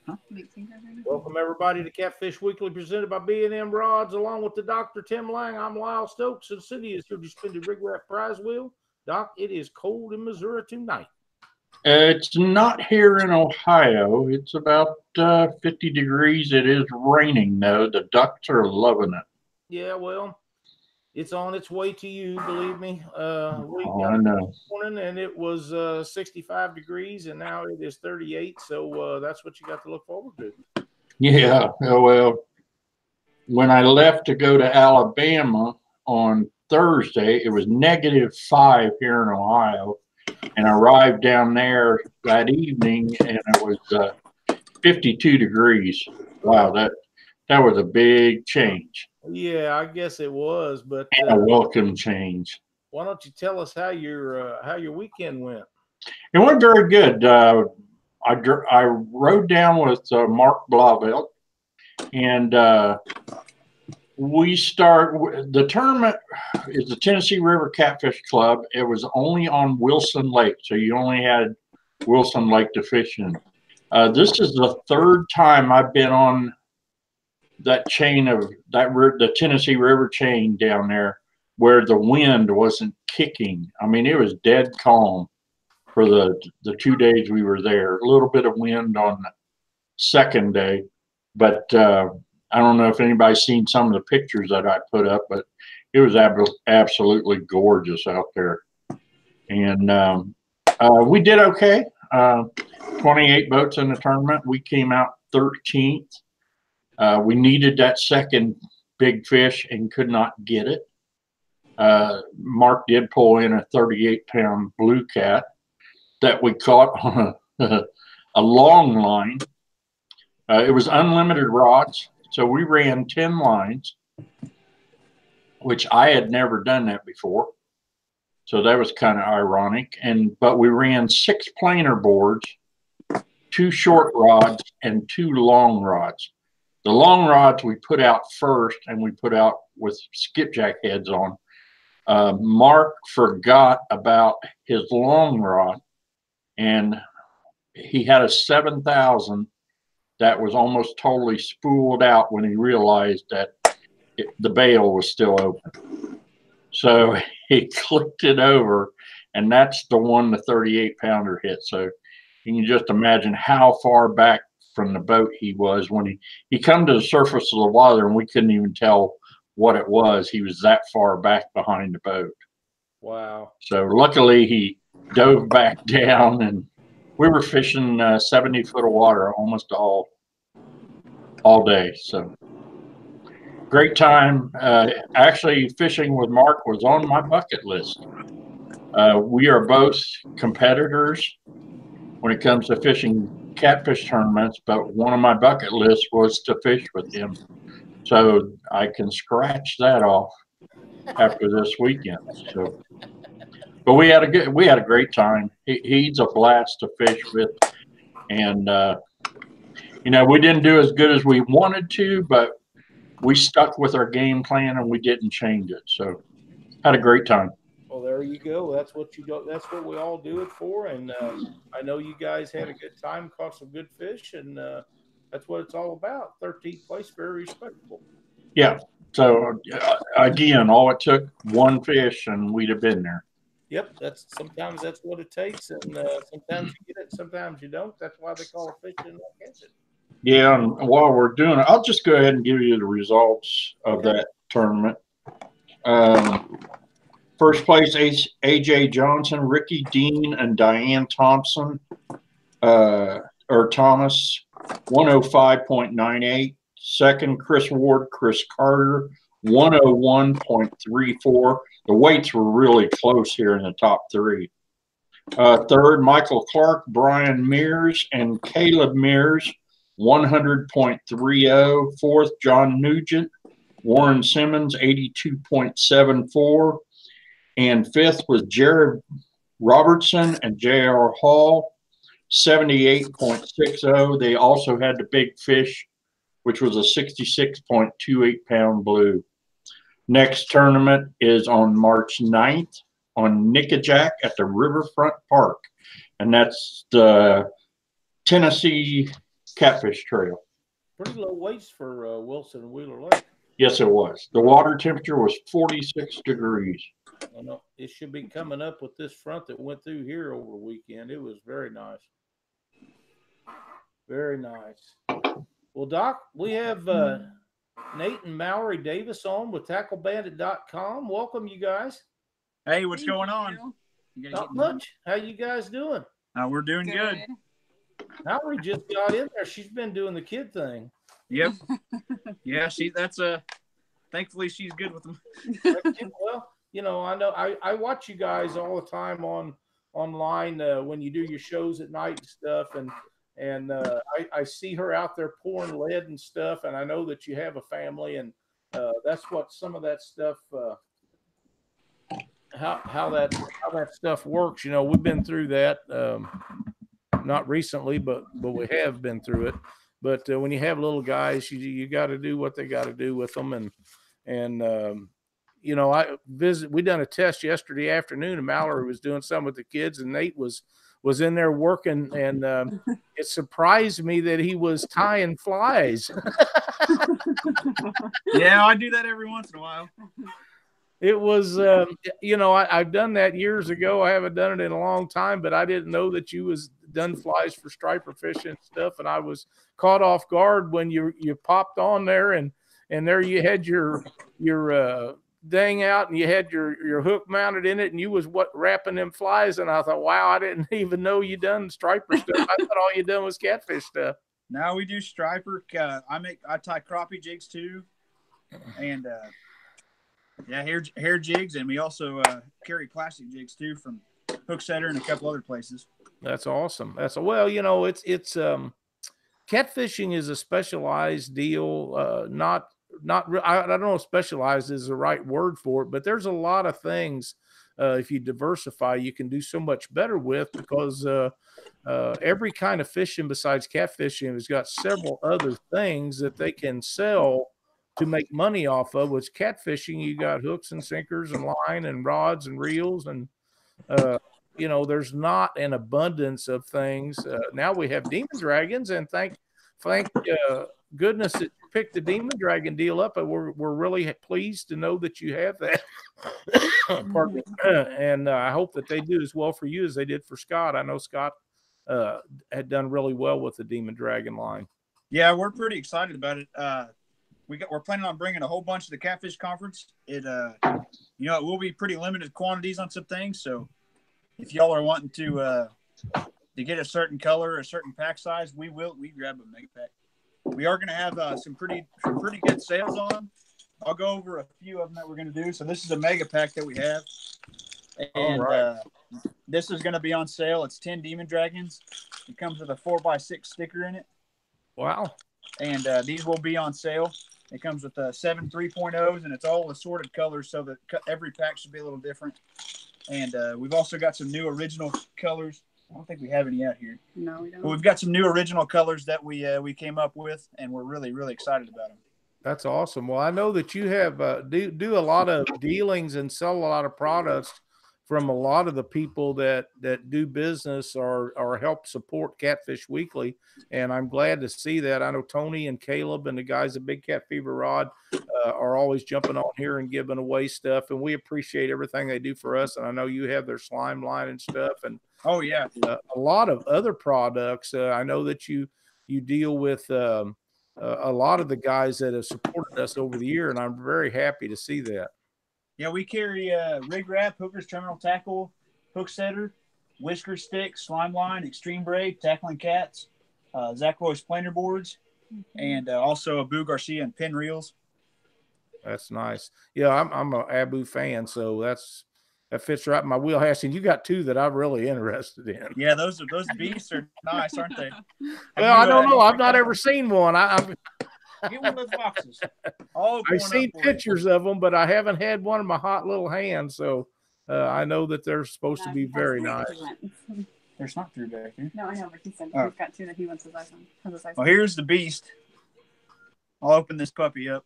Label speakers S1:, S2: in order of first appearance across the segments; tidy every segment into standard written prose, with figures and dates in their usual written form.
S1: Welcome everybody to Catfish Weekly, presented by B&M Rods, along with the Dr. Tim Lang. I'm Lyle Stokes, and Cindy is here to spin the Rig Rack prize wheel. Doc, it is cold in Missouri tonight.
S2: It's not here in Ohio. It's about 50 degrees. It is raining, though. The ducks are loving it.
S1: Yeah, well, it's on its way to you, believe me. We
S2: I know.
S1: this morning, and it was 65 degrees, and now it is 38, so that's what you got to look forward to.
S2: Yeah, well, when I left to go to Alabama on Thursday, it was -5 here in Ohio, and I arrived down there that evening, and it was 52 degrees. Wow, that was a big change.
S1: Yeah, I guess it was, but
S2: And a welcome change.
S1: why don't you tell us how your weekend went?
S2: It went very good. I rode down with Mark Blauvelt, and the tournament is the Tennessee River Catfish Club. It was only on Wilson Lake, so you only had Wilson Lake to fish in. This is the third time I've been on that chain of the Tennessee River chain down there where the wind wasn't kicking. I mean, it was dead calm for the 2 days we were there. A little bit of wind on the second day, but I don't know if anybody's seen some of the pictures that I put up, but it was absolutely gorgeous out there. And we did okay. 28 boats in the tournament. We came out 13th. We needed that second big fish and could not get it. Mark did pull in a 38-pound blue cat that we caught on a long line. It was unlimited rods, so we ran 10 lines, which I had never done that before. So that was kind of ironic. But we ran 6 planer boards, 2 short rods, and 2 long rods. The long rods we put out first, and we put out with skipjack heads on. Mark forgot about his long rod, and he had a 7,000 that was almost totally spooled out when he realized that the bail was still open. So he clicked it over, and that's the one the 38-pounder hit. So you can just imagine how far back from the boat he was when he come to the surface of the water, and we couldn't even tell what it was. He was that far back behind the boat.
S1: Wow.
S2: So luckily he dove back down, and we were fishing 70 foot of water almost all day. So great time. Actually, fishing with Mark was on my bucket list. We are both competitors when it comes to fishing catfish tournaments, but one of my bucket lists was to fish with him. So I can scratch that off after this weekend. So, but we had a great time. He's a blast to fish with, and we didn't do as good as we wanted to, but we stuck with our game plan and we didn't change it. So had a great time.
S1: Well, there you go. That's what you do. That's what we all do it for. And I know you guys had a good time, caught some good fish, and that's what it's all about. 13th place, very respectable.
S2: Yeah. So again, all it took one fish, and we'd have been there.
S1: Yep. Sometimes that's what it takes, and sometimes you get it, sometimes you don't. That's why they call it fishing, not catching.
S2: Yeah. And while we're doing it, I'll just go ahead and give you the results of that tournament. First place, A.J. Johnson, Ricky Dean, and Diane Thompson, or Thomas, 105.98. Second, Chris Ward, Chris Carter, 101.34. The weights were really close here in the top 3. Third, Michael Clark, Brian Mears, and Caleb Mears, 100.30. Fourth, John Nugent, Warren Simmons, 82.74. And fifth was Jared Robertson and J.R. Hall, 78.60. They also had the big fish, which was a 66.28-pound blue. Next tournament is on March 9th on Nickajack at the Riverfront Park. And that's the Tennessee catfish trail.
S1: Pretty low weights for Wilson and Wheeler Lake.
S2: Yes, it was. The water temperature was 46 degrees.
S1: I know it should be coming up with this front that went through here over the weekend. It was very nice. Very nice. Well, Doc, we have Nate and Mallory Davis on with TackleBandit.com. Welcome, you guys.
S3: Hey, what's going on?
S1: Not much. How you guys doing?
S3: We're doing good.
S1: Mallory just got in there. She's been doing the kid thing.
S3: Yep. Yeah, that's thankfully she's good with them.
S1: Well, you know, I watch you guys all the time online when you do your shows at night and stuff, and I see her out there pouring lead and stuff, and I know that you have a family, and that's what some of that stuff how that stuff works. You know, we've been through that, not recently, but we have been through it. But when you have little guys, you got to do what they got to do with them, and you know, we done a test yesterday afternoon, and Mallory was doing something with the kids, and Nate was in there working, and it surprised me that he was tying flies.
S3: Yeah, I do that every once in a while.
S1: It was, you know, I've done that years ago. I haven't done it in a long time, but I didn't know that you was done flies for striper fishing and stuff, and I was caught off guard when you popped on there, and there you had your dang out, and you had your hook mounted in it, and you was wrapping them flies, and I thought, wow, I didn't even know you done striper stuff. I thought all you done was catfish stuff.
S3: Now we do striper. I tie crappie jigs too, and yeah, hair jigs, and we also carry plastic jigs too from Hook Setter and a couple other places.
S1: That's awesome. Well, you know, it's catfishing is a specialized deal. I don't know if specialized is the right word for it, but there's a lot of things if you diversify, you can do so much better with, because every kind of fishing besides catfishing has got several other things that they can sell to make money off of. With catfishing, you got hooks and sinkers and line and rods and reels, and you know, there's not an abundance of things. Now we have demon dragons, and thank goodness that you picked the demon dragon deal up, and we're really pleased to know that you have that. Pardon me. And I hope that they do as well for you as they did for Scott. I know Scott had done really well with the demon dragon line.
S3: Yeah, we're pretty excited about it. We're planning on bringing a whole bunch to the Catfish Conference. It you know, it will be pretty limited quantities on some things, so if y'all are wanting to get a certain color, a certain pack size, we grab a mega pack. We are going to have some pretty good sales on them. I'll go over a few of them that we're going to do. So this is a mega pack that we have, and this is going to be on sale. It's 10 demon dragons. It comes with a 4x6 sticker in it.
S1: Wow!
S3: And these will be on sale. It comes with 7 3.0s, and it's all assorted colors, so that every pack should be a little different. And we've also got some new original colors. I don't think we have any out here.
S4: No, we don't.
S3: But we've got some new original colors that we came up with, and we're really, really excited about them.
S1: That's awesome. Well, I know that you have do a lot of dealings and sell a lot of products from a lot of the people that do business or help support Catfish Weekly, and I'm glad to see that. I know Tony and Caleb and the guys at Big Cat Fever Rod are always jumping on here and giving away stuff, and we appreciate everything they do for us. And I know you have their slime line and stuff, and
S3: oh yeah,
S1: a lot of other products. I know that you deal with a lot of the guys that have supported us over the year, and I'm very happy to see that.
S3: Yeah, we carry rig wrap, hookers, terminal tackle, hook setter, whisker stick, slime line, extreme braid, tackling cats, Zach Royce planer boards, and also a Boo Garcia and pin reels.
S1: That's nice. Yeah, I'm a Abu fan, so that fits right in my wheelhouse. And you got two that I'm really interested in.
S3: Yeah, those beasts are nice, aren't they?
S1: Well, I don't know. I've not ever seen one.
S3: Get one of those boxes.
S1: I've seen pictures of them, but I haven't had one in my hot little hand. So I know that they're supposed to be very nice.
S3: There's not through back here.
S4: No, I know, but he said he's got two that he wants his eyes on.
S3: Well, here's the beast. I'll open this puppy up.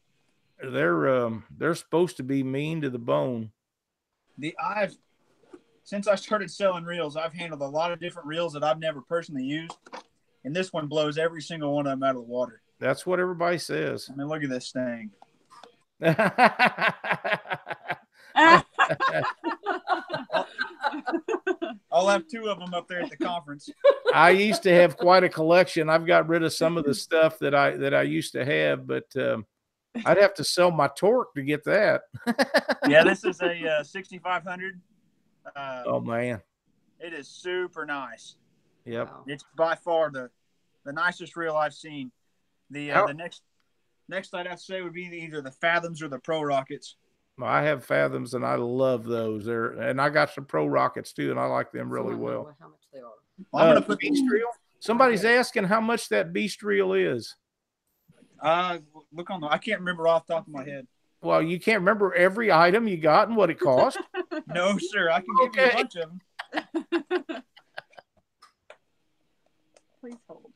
S1: They're supposed to be mean to the bone.
S3: Since I started selling reels, I've handled a lot of different reels that I've never personally used. and this one blows every single one of them out of the water.
S1: That's what everybody says.
S3: I mean, look at this thing. I'll have 2 of them up there at the conference.
S1: I used to have quite a collection. I've got rid of some of the stuff that I used to have, but I'd have to sell my torque to get that.
S3: Yeah, this is a 6500.
S1: Oh man,
S3: it is super nice.
S1: Yep,
S3: it's by far the nicest reel I've seen. The next I'd have to say would be either the Fathoms or the Pro Rockets.
S1: I have Fathoms and I love those. And I got some Pro Rockets too, and I like them really well.
S5: How much they are?
S3: Well, I'm gonna put
S1: beast reel. Somebody's asking how much that beast reel is.
S3: Look on the. I can't remember off the top of my head.
S1: Well, you can't remember every item you got and what it cost.
S3: No, sir. I can give you a bunch of them.
S4: Please hold.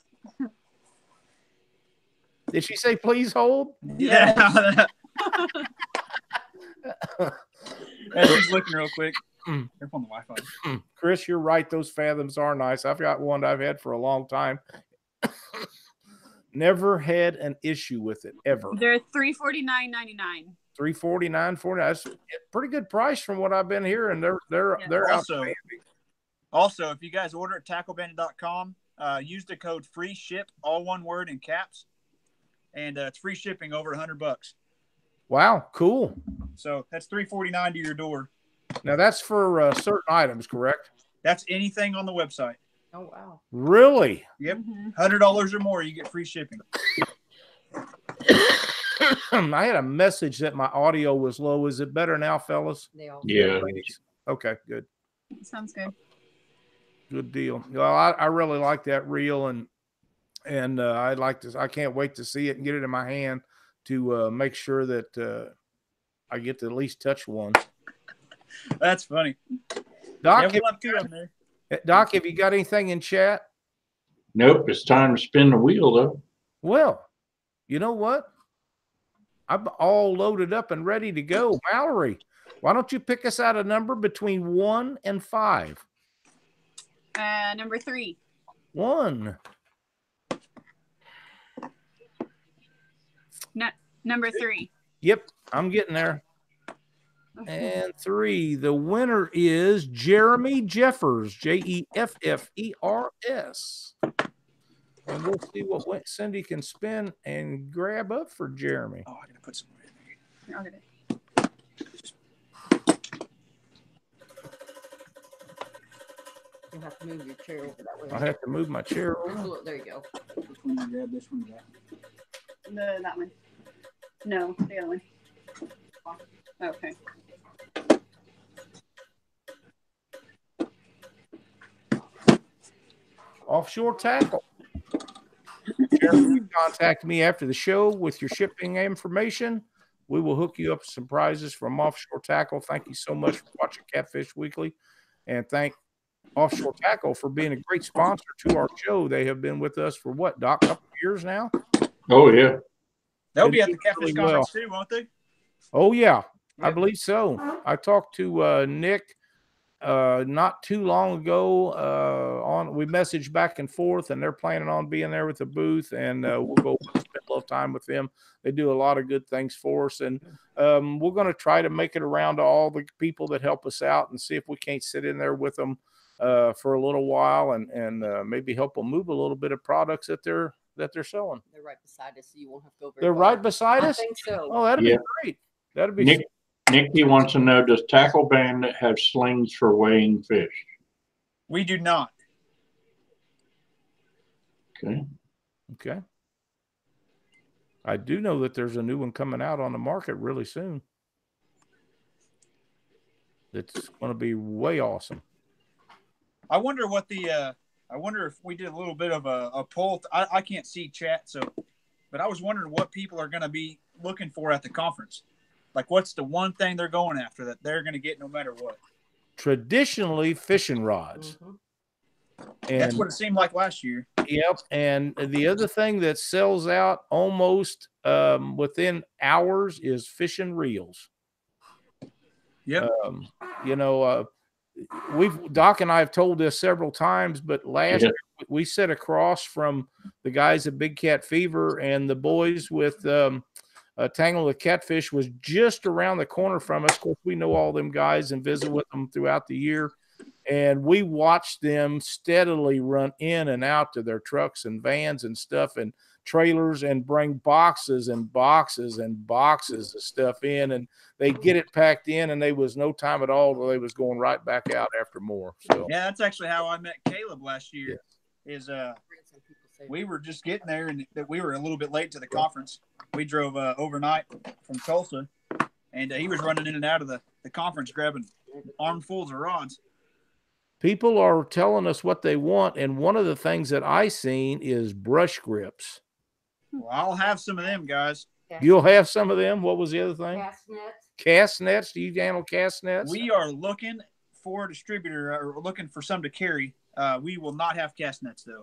S1: Did she say please hold?
S3: Yeah. She's looking real quick. Careful on the Wi-Fi.
S1: Chris, you're right. Those Fathoms are nice. I've got one I've had for a long time. Never had an issue with it ever.
S4: They're $349.99.
S1: $349.49. That's a pretty good price from what I've been hearing. They're outstanding.
S3: Also, if you guys order at tacklebandit.com, use the code FREESHIP, all one word in caps, and it's free shipping over $100.
S1: Wow, cool.
S3: So that's $349 to your door.
S1: Now that's for certain items, correct?
S3: That's anything on the website.
S5: Oh wow!
S1: Really?
S3: Yep. $100 or more, you get free shipping.
S1: I had a message that my audio was low. Is it better now, fellas?
S2: Yeah.
S1: Okay, good.
S4: Sounds good.
S1: Good deal. Well, I really like that reel, and I'd like to. I can't wait to see it and get it in my hand to make sure that I get to at least touch one.
S3: That's funny.
S1: Doc,
S3: yeah,
S1: Doc, have you got anything in chat?
S2: Nope. It's time to spin the wheel, though.
S1: Well, you know what? I'm all loaded up and ready to go. Mallory, why don't you pick us out a number between 1 and 5?
S4: Number 3.
S1: 1.
S4: Number 3.
S1: Yep, I'm getting there. And 3. The winner is Jeremy Jeffers, Jeffers. And we'll see what Cindy can spin and grab up for Jeremy.
S3: Oh, I'm gonna put some in there.
S4: I'll get it.
S5: You have to move your chair over that way.
S1: I have to move my chair over.
S5: Look, there you go.
S3: Which one do you grab? This one or that?
S4: That one. No, the other one. Okay.
S1: Offshore Tackle. Jeremy, contact me after the show with your shipping information. We will hook you up with some prizes from Offshore Tackle. Thank you so much for watching Catfish Weekly, and thank Offshore Tackle for being a great sponsor to our show. They have been with us for what, Doc, a couple of years now?
S2: Oh, yeah.
S3: They'll be at the Catfish Conference too, won't they?
S1: Oh, yeah. I believe so. I talked to Nick not too long ago. We messaged back and forth, and they're planning on being there with the booth, and we'll go spend a little time with them. They do a lot of good things for us, and we're going to try to make it around to all the people that help us out and see if we can't sit in there with them for a little while and maybe help them move a little bit of products that they're selling.
S5: They're right beside us, so you won't have to go very
S1: They're
S5: far.
S1: right beside us?
S5: I think so.
S1: Oh, that'd be great. That'd be
S2: Nikki wants to know, does Tackle Bandit have slings for weighing fish?
S3: We do not.
S1: Okay. I do know that there's a new one coming out on the market really soon. It's going to be way awesome.
S3: I wonder what I wonder if we did a little bit of a poll. I can't see chat, but I was wondering what people are going to be looking for at the conference. Like, what's the one thing they're going after that they're going to get no matter what?
S1: Traditionally, fishing rods.
S3: And that's what it seemed like last year.
S1: Yep. And the other thing that sells out almost within hours is fishing reels.
S3: Yep.
S1: Doc and I have told this several times, but last year we sit across from the guys at Big Cat Fever, and the boys with Tangle the Catfish was just around the corner from us. Of course, we know all them guys and visit with them throughout the year. And we watched them steadily run in and out to their trucks and vans and stuff and trailers and bring boxes and boxes and boxes of stuff in. And they get it packed in, and there was no time at all till they was going right back out after more. So
S3: yeah, that's actually how I met Caleb last year. Yeah. Is we were just getting there, and we were a little bit late to the conference. We drove overnight from Tulsa, and he was running in and out of the conference grabbing armfuls of rods.
S1: People are telling us what they want, and one of the things that I seen is brush grips.
S3: Well, I'll have some of them, guys.
S1: You'll have some of them. What was the other thing?
S5: Cast nets.
S1: Cast nets. Do you handle cast nets?
S3: We are looking for a distributor, or looking for some to carry. We will not have cast nets, though.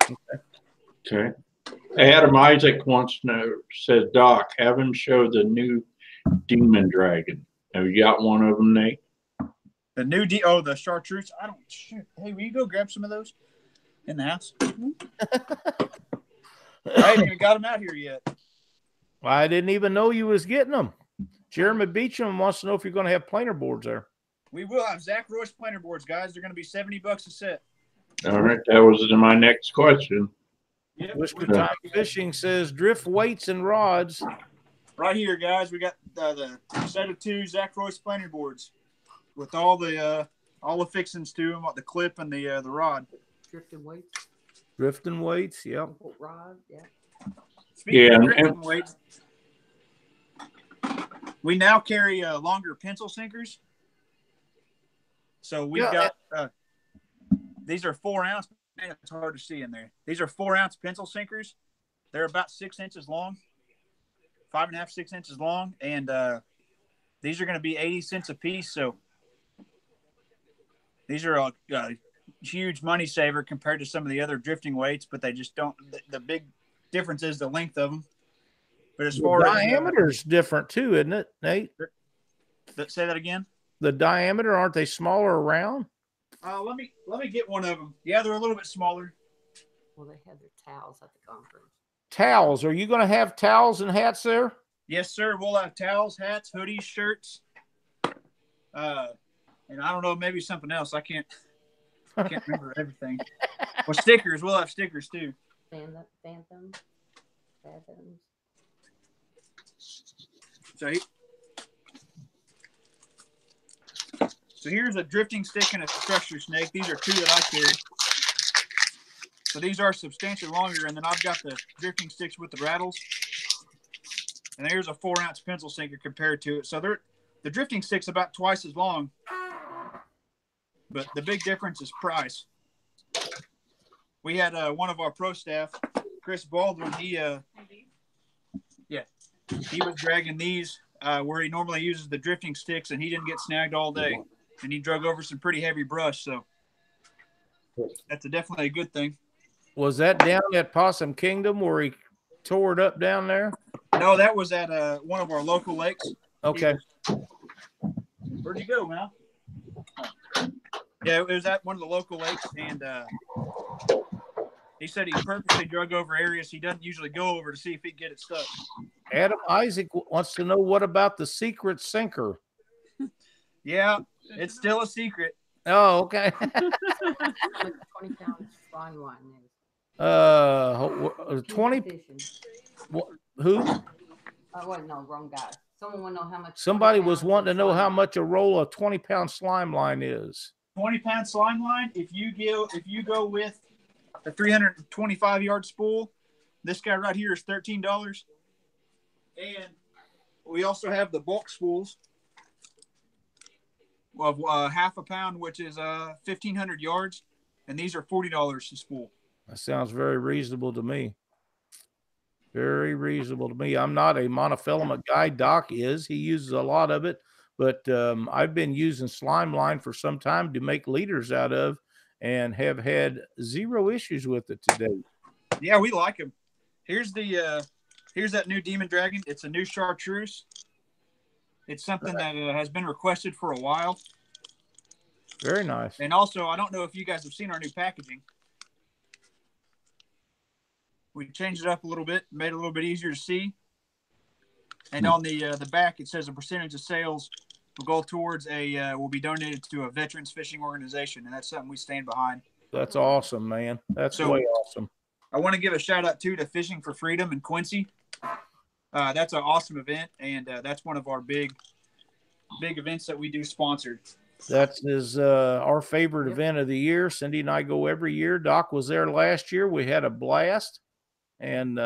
S2: Okay. Adam Isaac wants to know, says, Doc, have him show the new Demon Dragon. Have you got one of them, Nate?
S3: The new the chartreuse. I don't shoot. Hey, will you go grab some of those in the house? I haven't even got them out here yet.
S1: I didn't even know you was getting them. Jeremy Beecham wants to know if you're going to have planer boards there.
S3: We will have Zach Royce planer boards, guys. They're going to be $70 a set.
S2: All right, that was my next question.
S3: Yep.
S1: Whisper Time Fishing says drift weights and rods.
S3: Right here, guys. We got the set of 2 Zach Royce planer boards with all the fixings to them, like the clip and the rod.
S5: Drifting weights.
S1: Drifting weights, yep.
S5: Rod, yeah.
S3: Speaking of drifting weights, we now carry longer pencil sinkers. So we've got these are 4 ounce. Man, it's hard to see in there. These are 4 ounce pencil sinkers. They're about 6 inches long, 5.5, 6 inches long, and these are going to be 80 cents a piece. So these are a huge money saver compared to some of the other drifting weights, but they just don't. The big difference is the length of them. But as far as
S1: diameter's different too, isn't it, Nate?
S3: Say that again.
S1: The diameter, aren't they smaller around?
S3: Let me get one of them. Yeah, they're a little bit smaller.
S5: Well, they had their towels at the conference.
S1: Towels. Are you going to have towels and hats there?
S3: Yes, sir. We'll have towels, hats, hoodies, shirts. And I don't know, maybe something else. I can't remember everything. Well, stickers. We'll have stickers too.
S5: Phantoms.
S3: So here's a drifting stick and a structure snake. These are 2 that I carry. So these are substantially longer, and then I've got the drifting sticks with the rattles. And there's a 4 ounce pencil sinker compared to it. So the drifting stick's about twice as long. But the big difference is price. We had one of our pro staff, Chris Baldwin. He was dragging these where he normally uses the drifting sticks, and he didn't get snagged all day. And he drug over some pretty heavy brush, so that's definitely a good thing.
S1: Was that down at Possum Kingdom where he tore it up down there?
S3: No, that was at one of our local lakes.
S1: Okay.
S3: Where'd you go, Mal? Yeah, it was at one of the local lakes, and he said he purposely drug over areas he doesn't usually go over to see if he'd get it stuck.
S1: Adam Isaac wants to know, what about the secret sinker?
S3: Yeah, it's still a secret.
S1: Oh, okay.
S5: 20-pound slime line is.
S1: 20. Who?
S5: Oh, wait, no, wrong guy. Someone want to know how much.
S1: Somebody was wanting to know how much a roll of 20-pound slime line is.
S3: 20-pound slime line. If you go with a 325-yard spool, this guy right here is $13. And we also have the bulk spools of half a pound, which is 1,500 yards, and these are $40 a spool.
S1: That sounds very reasonable to me. Very reasonable to me. I'm not a monofilament guy. Doc is. He uses a lot of it, but I've been using slime line for some time to make leaders out of, and have had 0 issues with it today.
S3: Yeah, we like them. Here's that new Demon Dragon. It's a new chartreuse. It's something that has been requested for a while.
S1: Very nice.
S3: And also, I don't know if you guys have seen our new packaging. We changed it up a little bit, made it a little bit easier to see. And on the back, it says a percentage of sales will go towards will be donated to a veterans fishing organization, and that's something we stand behind.
S1: That's awesome, man. That's way awesome.
S3: I want to give a shout out to Fishing for Freedom in Quincy. That's an awesome event, and that's one of our big events that we do sponsored.
S1: That is our favorite event of the year. Cindy and I go every year. Doc was there last year. We had a blast, and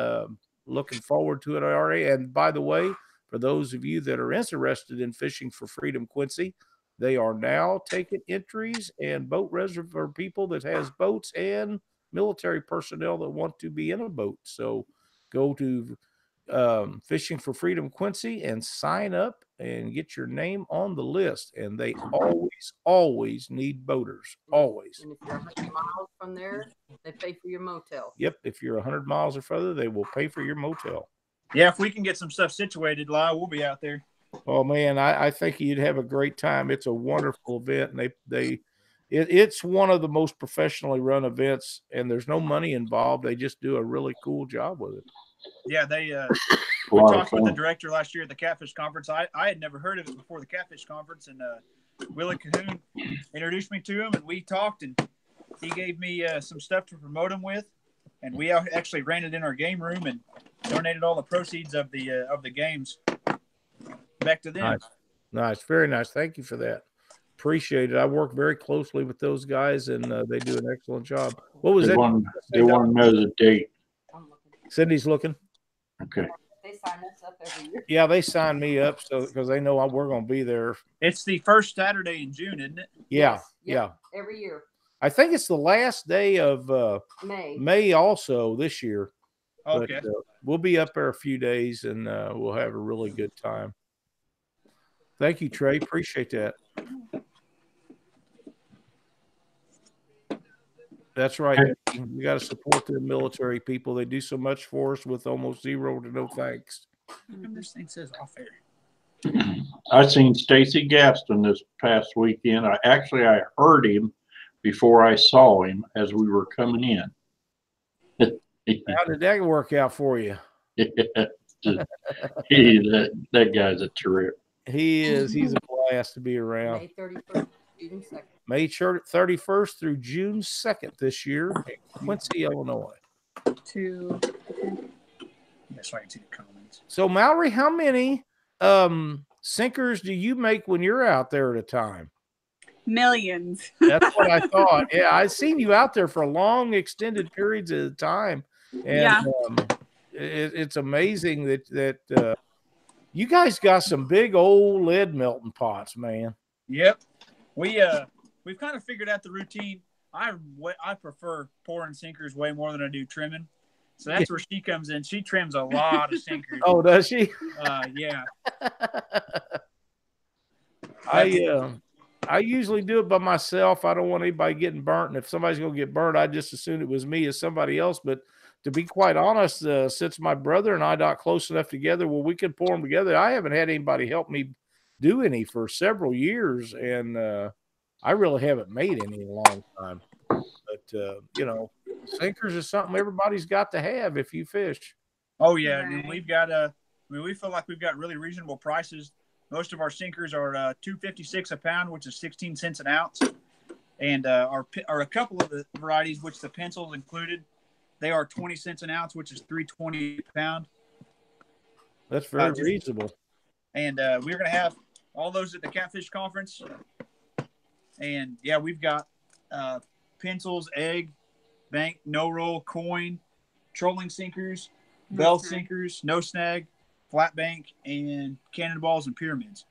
S1: looking forward to it already. And by the way, for those of you that are interested in Fishing for Freedom Quincy, they are now taking entries and boat reserve for people that has boats and military personnel that want to be in a boat. So go to Fishing for Freedom Quincy and sign up and get your name on the list. And they always need boaters. Always.
S5: And if you're 100 miles from there, they pay for your motel.
S1: Yep. If you're 100 miles or further, they will pay for your motel.
S3: Yeah, if we can get some stuff situated, we'll be out there.
S1: Oh man, I think you'd have a great time. It's a wonderful event, and it's one of the most professionally run events, and there's no money involved. They just do a really cool job with it.
S3: Yeah, we talked with the director last year at the Catfish Conference. I had never heard of it before the Catfish Conference, and Willie Cahoon introduced me to him, and we talked, and he gave me some stuff to promote him with, and we actually ran it in our game room and donated all the proceeds of the games back to them.
S1: Nice. Very nice. Thank you for that. Appreciate it. I work very closely with those guys, and they do an excellent job. What was
S2: they
S1: that?
S2: They want to know the date.
S1: Cindy's looking.
S2: Okay.
S5: They sign us up every year.
S1: Yeah, they signed me up because they know we're going to be there.
S3: It's the first Saturday in June, isn't it?
S1: Yeah,
S5: yes. Yeah. Every year.
S1: I think it's the last day of May also this year.
S3: Okay.
S1: But, we'll be up there a few days, and we'll have a really good time. Thank you, Trey. Appreciate that. That's right. We got to support the military people. They do so much for us with almost zero to no thanks.
S3: This thing says off air.
S2: I seen Stacy Gaston this past weekend. I heard him before I saw him as we were coming in.
S1: How did that work out for you?
S2: That guy's a trip.
S1: He is. He's a blast to be around.
S5: May 31st, June 2nd.
S1: May 31st through June 2nd this year in Quincy, Illinois.
S3: That's why I can see the comments.
S1: So, Mallory, how many sinkers do you make when you're out there at a time?
S4: Millions.
S1: That's what I thought. Yeah, I've seen you out there for long, extended periods at a time. And it's amazing that you guys got some big old lead melting pots, man.
S3: Yep. We've kind of figured out the routine. I prefer pouring sinkers way more than I do trimming. So that's where she comes in. She trims a lot of sinkers.
S1: Oh, does she?
S3: Yeah.
S1: I usually do it by myself. I don't want anybody getting burnt. And if somebody's going to get burnt, I just assume it was me as somebody else. But to be quite honest, since my brother and I got close enough together, well, we could pour them together. I haven't had anybody help me do any for several years. And I really haven't made any in a long time. But, sinkers is something everybody's got to have if you fish.
S3: Oh, yeah. And we feel like we've got really reasonable prices. Most of our sinkers are $2.56 a pound, which is 16 cents an ounce. And are a couple of the varieties, which the pencils included, they are 20 cents an ounce, which is $3.20 a pound.
S1: That's very reasonable.
S3: And we're going to have all those at the Catfish Conference. And, yeah, we've got pencils, egg, bank, no roll, coin, trolling sinkers, bell sinkers, no snag, flat bank, and cannonballs and pyramids.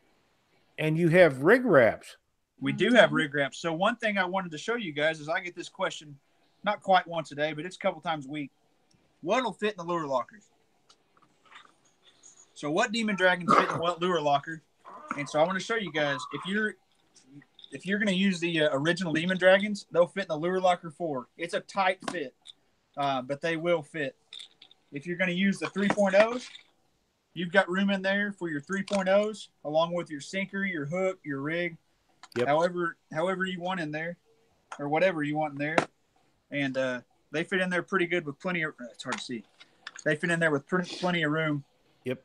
S1: And you have rig wraps.
S3: We do have rig wraps. So one thing I wanted to show you guys is I get this question not quite once a day, but it's a couple times a week. What'll fit in the lure lockers? So what Demon Dragons fit in what lure locker? And so I want to show you guys, if you're going to use the original Demon Dragons, they'll fit in the lure locker 4. It's a tight fit, but they will fit. If you're going to use the 3.0s, you've got room in there for your 3.0s, along with your sinker, your hook, your rig, however you want in there, or whatever you want in there. And They fit in there pretty good with plenty of. It's hard to see. They fit in there with plenty of room.
S1: Yep.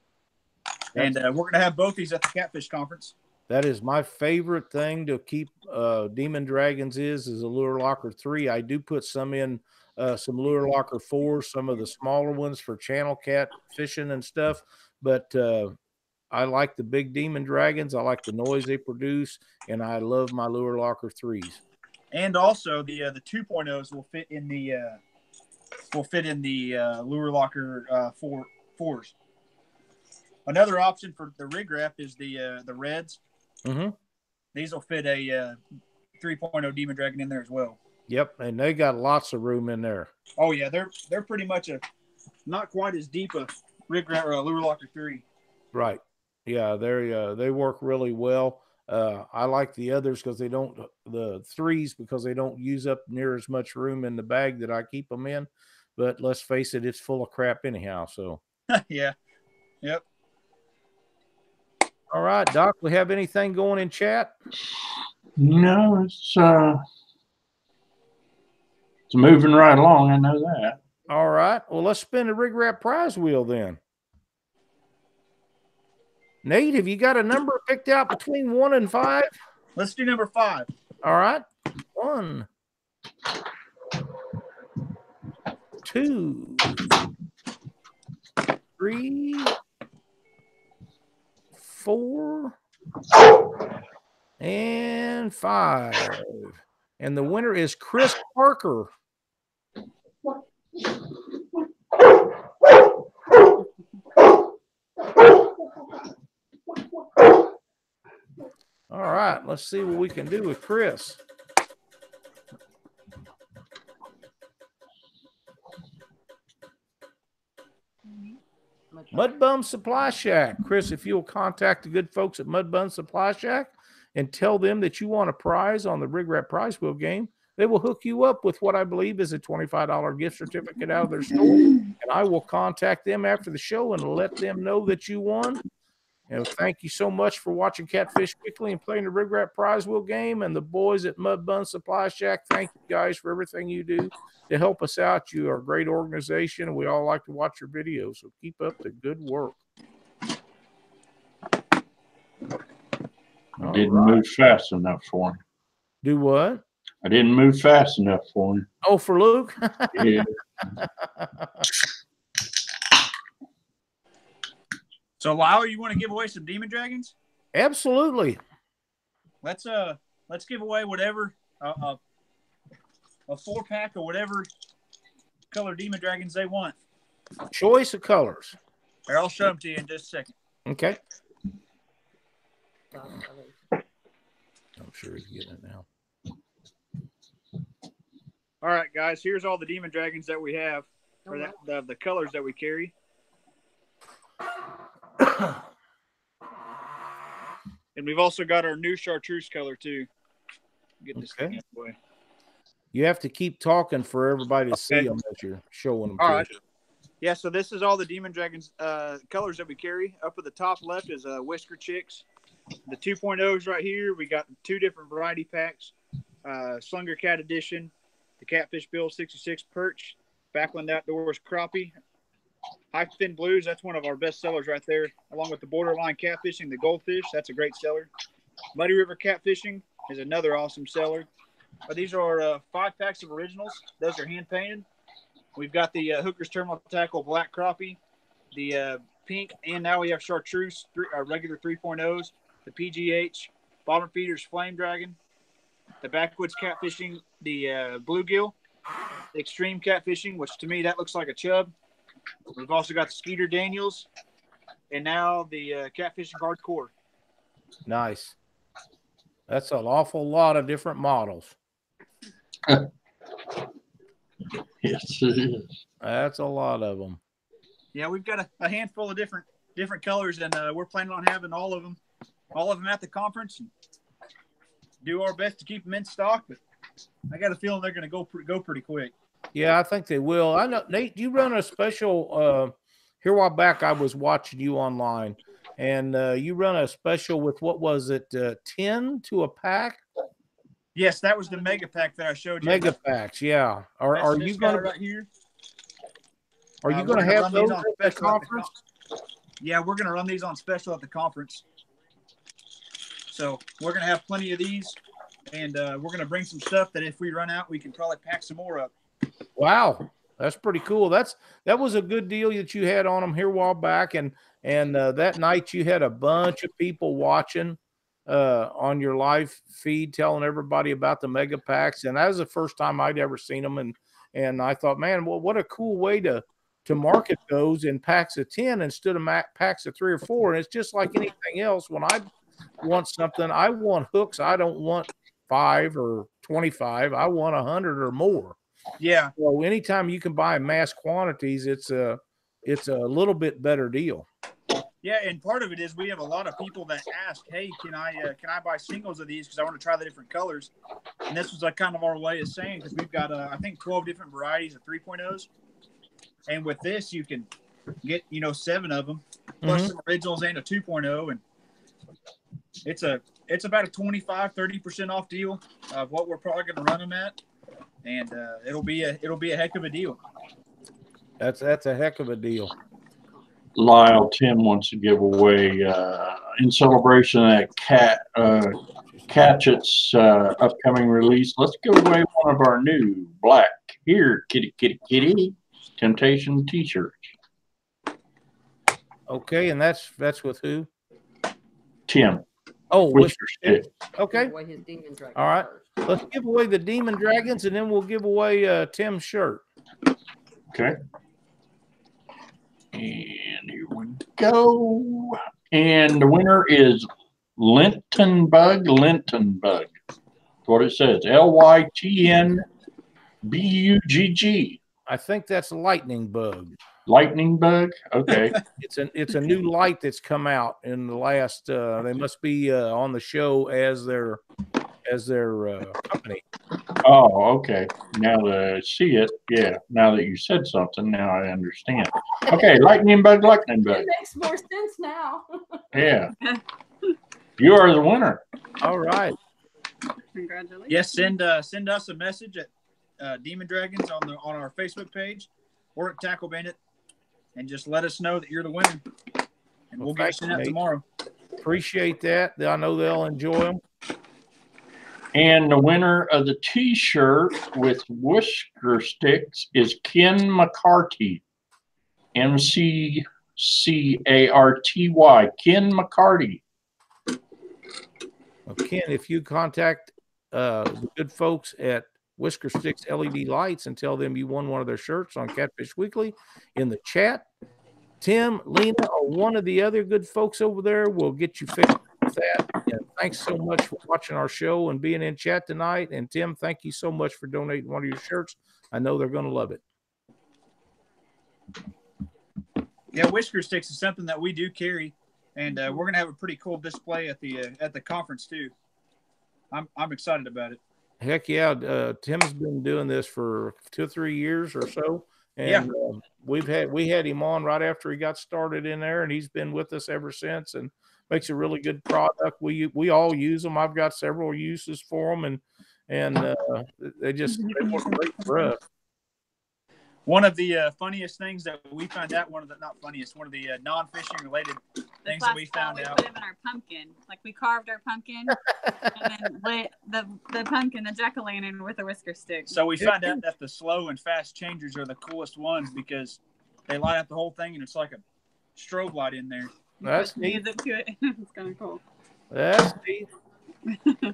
S3: And we're going to have both these at the Catfish Conference.
S1: That is my favorite thing to keep Demon Dragons is a Lure Locker 3. I do put some in some Lure Locker 4, some of the smaller ones for channel cat fishing and stuff. But I like the big Demon Dragons. I like the noise they produce, and I love my Lure Locker 3s.
S3: And also the 2.0s will fit in the Lure Locker 4s. Another option for the rig wrap is the Reds.
S1: Mm-hmm.
S3: These will fit a 3.0 Demon Dragon in there as well.
S1: Yep, and they got lots of room in there.
S3: Oh yeah, they're pretty much not quite as deep a rig wrap or a Lure Locker 3.
S1: Right. Yeah, they work really well. I like the others because the 3s because they don't use up near as much room in the bag that I keep them in. But let's face it, it's full of crap anyhow. So
S3: yeah, yep.
S1: All right, Doc, we have anything going in chat?
S2: No, it's moving right along. I know that.
S1: All right. Well, let's spin the rig wrap prize wheel then. Nate, have you got a number picked out between 1 and 5?
S3: Let's do number 5.
S1: All right. 1, 2, 3, 4, and 5. And the winner is Chris Parker. All right, let's see what we can do with Chris. Mudbum Supply Shack. Chris, if you'll contact the good folks at Mudbum Supply Shack and tell them that you want a prize on the Rig Wrap Prize Wheel game, they will hook you up with what I believe is a $25 gift certificate out of their store. And I will contact them after the show and let them know that you won. And thank you so much for watching Catfish Weekly and playing the Rig Wrap Prize Wheel game. And the boys at Mudbun Supply Shack, thank you guys for everything you do to help us out. You are a great organization, and we all like to watch your videos. So keep up the good work.
S2: I didn't move fast enough for him.
S1: Do what?
S2: I didn't move fast enough for him.
S1: Oh, for Luke?
S2: Yeah.
S3: So, Lyle, you want to give away some Demon Dragons?
S1: Absolutely.
S3: Let's give away whatever a 4-pack or whatever color Demon Dragons they want.
S1: Choice of colors.
S3: Here, I'll show them to you in just a second.
S1: Okay. I'm sure he's getting it now.
S3: All right, guys. Here's all the Demon Dragons that we have, or the colors that we carry. And we've also got our new chartreuse color too. Get this thing out of the way.
S1: You have to keep talking for everybody to see them as you're showing them.
S3: All right. Yeah, so this is all the Demon Dragons colors that we carry. Up at the top left is Whisker Chicks. The 2.0s right here, we got 2 different variety packs. Slunger Cat Edition, the Catfish Bill 66 Perch, Backland Outdoors Crappie, High Fin Blues, that's one of our best sellers right there, along with the Borderline Catfishing, the Goldfish, that's a great seller. Muddy River Catfishing is another awesome seller. These are 5 packs of originals. Those are hand-painted. We've got the Hooker's Terminal Tackle Black Crappie, the pink, and now we have chartreuse, regular 3.0s, the PGH, Bottom Feeders Flame Dragon, the Backwoods Catfishing, the Bluegill, the Extreme Catfishing, which to me that looks like a chub. We've also got the Skeeter Daniels, and now the Catfishing Hardcore.
S1: Nice. That's an awful lot of different models.
S2: Yes, it is.
S1: That's a lot of them.
S3: Yeah, we've got a handful of different colors, and we're planning on having all of them at the conference. And do our best to keep them in stock, but I got a feeling they're going to go pretty quick.
S1: Yeah, I think they will. I know, Nate, you run a special here a while back. I was watching you online, and you run a special with, what was it, 10 to a pack?
S3: Yes, that was the mega pack that I showed you.
S1: Mega packs, yeah. Are you going to
S3: right here?
S1: Are you going to have those at the conference?
S3: Yeah, we're going to run these on special at the conference. So we're going to have plenty of these, and we're going to bring some stuff that if we run out, we can probably pack some more up.
S1: Wow, that's pretty cool. That was a good deal that you had on them here a while back, and that night you had a bunch of people watching on your live feed, telling everybody about the mega packs, and that was the first time I'd ever seen them, and I thought, man, well, what a cool way to market those in packs of 10 instead of packs of 3 or 4. And it's just like anything else. When I want something, I want hooks. I don't want 5 or 25. I want 100 or more.
S3: Yeah.
S1: So anytime you can buy mass quantities, it's a little bit better deal.
S3: Yeah, and part of it is we have a lot of people that ask, "Hey, can I buy singles of these because I want to try the different colors?" And this was like kind of our way of saying, because we've got I think 12 different varieties of 3.0s, and with this you can get 7 of them plus some originals and a 2.0, and it's about a 25-30% off deal of what we're probably going to run them at, and it'll be a heck of a deal.
S1: That's a heck of a deal.
S2: Lyle, Tim wants to give away in celebration of that Catchett's upcoming release. Let's give away one of our new black here kitty Temptation t-shirts.
S1: Okay, and that's with who?
S2: Tim.
S1: Oh,
S2: Whisker Stick.
S1: Okay. All right. Let's give away the Demon Dragons, and then we'll give away Tim's shirt.
S2: Okay. And here we go. And the winner is Linton Bug. That's what it says. LYTNBUGG.
S1: I think that's Lightning Bug.
S2: Lightning Bug? Okay.
S1: It's a new light that's come out in the last they must be on the show as their company.
S2: Oh, okay. Now that I see it, yeah. Now that you said something, now I understand. Okay, Lightning Bug.
S5: It makes more sense now.
S2: Yeah. You are the winner.
S1: All right.
S4: Congratulations.
S3: Yes, send us a message at Demon Dragons on our Facebook page or at Tackle Bandit, and just let us know that you're the winner, and we'll get sent out tomorrow.
S1: Appreciate that. I know they'll enjoy them.
S2: And the winner of the T-shirt with whisker sticks is Ken McCarty. MCCARTY. Ken McCarty.
S1: Well, Ken, if you contact the good folks at Whisker Sticks LED Lights and tell them you won one of their shirts on Catfish Weekly in the chat, Tim, Lena, or one of the other good folks over there will get you fixed with that. And thanks so much for watching our show and being in chat tonight. And Tim, thank you so much for donating one of your shirts. I know they're going to love it.
S3: Yeah, Whisker Sticks is something that we do carry, and we're going to have a pretty cool display at the conference too. I'm excited about it.
S1: Heck yeah. Tim's been doing this for 2 or 3 years or so. And we had him on right after he got started in there, and he's been with us ever since, and makes a really good product. We all use them. I've got several uses for them, and they work great for us.
S3: One of the funniest things that we found out, one of the non-fishing related things that we found out.
S4: We put them in our pumpkin. Like, we carved our pumpkin and then lit the pumpkin, the jack-o'-lantern, with a whisker stick.
S3: So we found out that the slow and fast changers are the coolest ones because they light up the whole thing and it's like a strobe light in there.
S1: That's neat.
S4: Music to it. It's kind of cool.
S1: That's neat.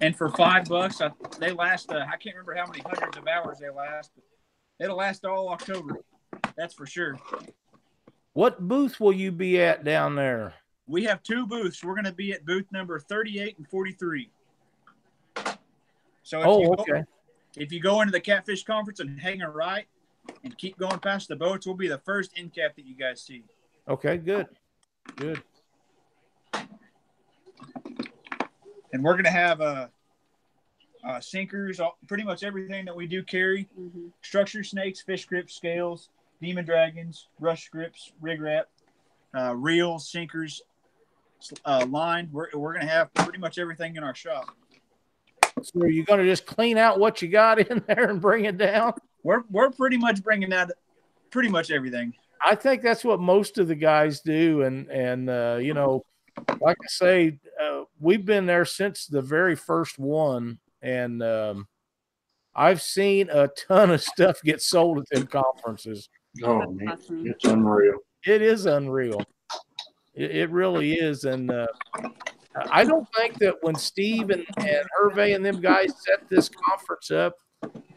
S3: And for $5, they last, I can't remember how many hundreds of hours they last, but it'll last all October. That's for sure. What
S1: booth will you be at down there?
S3: We have 2 booths. We're going to be at booth number 38 and 43. So if you go into the Catfish Conference and hang a right and keep going past the boats, we'll be the first end cap that you guys see.
S1: Okay, good. Good.
S3: And we're going to have sinkers, pretty much everything that we do carry. Structure snakes, fish grips, scales, demon dragons, rush grips, rig wrap, reels, sinkers, line. We're going to have pretty much everything in our shop.
S1: So are you going to just clean out what you got in there and bring it down?
S3: We're pretty much bringing out pretty much everything.
S1: I think that's what most of the guys do, and you know, like I say, we've been there since the very first one, and I've seen a ton of stuff get sold at them conferences.
S2: Oh man, it's unreal.
S1: It is unreal. It really is, and I don't think that when Steve and Hervé and them guys set this conference up,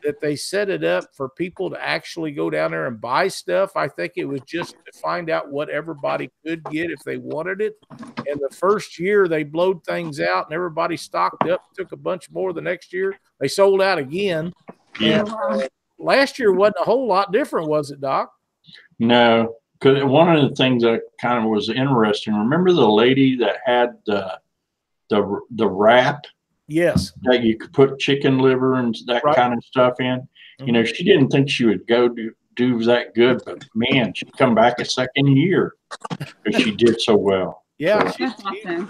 S1: that they set it up for people to actually go down there and buy stuff. I think it was just to find out what everybody could get if they wanted it. And the first year they blowed things out and everybody stocked up, took a bunch more the next year. They sold out again.
S2: Yeah.
S1: And, last year wasn't a whole lot different, was it, Doc?
S2: No, because one of the things that kind of was interesting, remember the lady that had the wrap?
S1: Yes.
S2: That you could put chicken liver and that kind of stuff in.
S1: Mm-hmm.
S2: You know, she didn't think she would go do that good, but man, she'd come back a second year because she did so well.
S1: Yeah.
S2: So,
S4: That's awesome.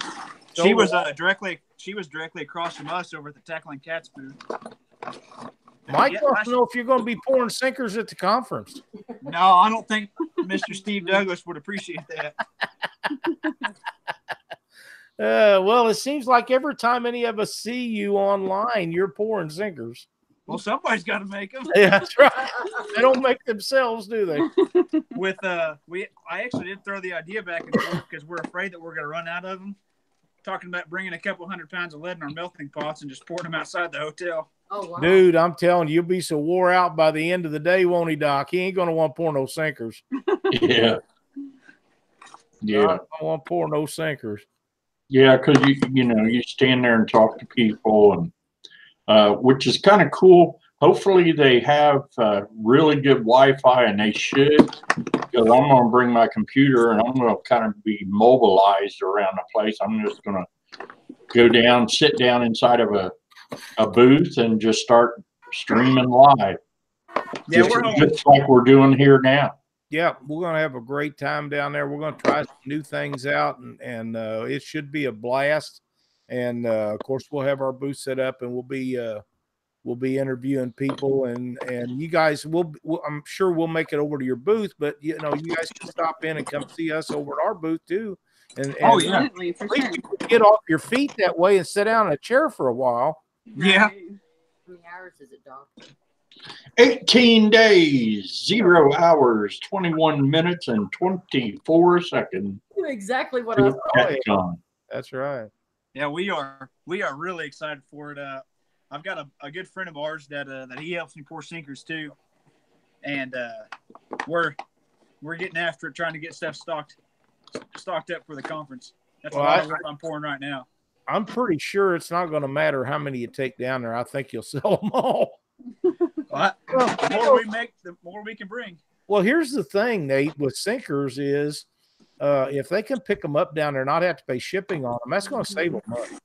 S3: She was directly across from us over at the Tackling Cats booth.
S1: Mike wants to know if you're going to be pouring sinkers at the conference.
S3: No, I don't think Mr. Steve Douglas would appreciate that.
S1: Well, it seems like every time any of us see you online, you're pouring sinkers.
S3: Well, somebody's got to make them.
S1: Yeah, that's right. They don't make themselves, do they?
S3: I actually did throw the idea back and forth because we're afraid that we're going to run out of them. Talking about bringing a couple 100 pounds of lead in our melting pots and just pouring them outside the hotel.
S5: Oh, wow.
S1: Dude, I'm telling you, you'll be so wore out by the end of the day, won't he, Doc? He ain't going to want to pour no sinkers.
S2: yeah. Yeah.
S1: I don't want to pour no sinkers.
S2: Yeah, because you know, you stand there and talk to people, and which is kind of cool. Hopefully they have really good Wi-Fi, and they should, because I'm going to bring my computer and I'm going to kind of be mobilized around the place. I'm just going to go down, sit down inside of a booth and just start streaming live.
S3: Yeah,
S2: just like we're doing here now.
S1: Yeah, we're going to have a great time down there. We're going to try some new things out, and it should be a blast. And of course, we'll have our booth set up, and we'll be interviewing people, and you guys I'm sure we'll make it over to your booth, but you know, you guys can stop in and come see us over at our booth too. And
S3: oh yeah,
S4: absolutely, for sure.
S1: you can get off your feet that way and sit down in a chair for a while.
S3: Yeah.
S5: How many hours is it, Doc?
S2: 18 days, 0 hours, 21 minutes, and 24 seconds.
S5: Exactly what I was
S2: on.
S1: That's right.
S3: Yeah, we are really excited for it. I've got a good friend of ours that he helps me pour sinkers too, and we're getting after it, trying to get stuff stocked up for the conference. That's a lot of what I'm pouring right now.
S1: I'm pretty sure it's not going to matter how many you take down there. I think you'll sell them all.
S3: The more we make, the more we can bring.
S1: Well, here's the thing, Nate, with sinkers is if they can pick them up down there and not have to pay shipping on them, that's going to save them money.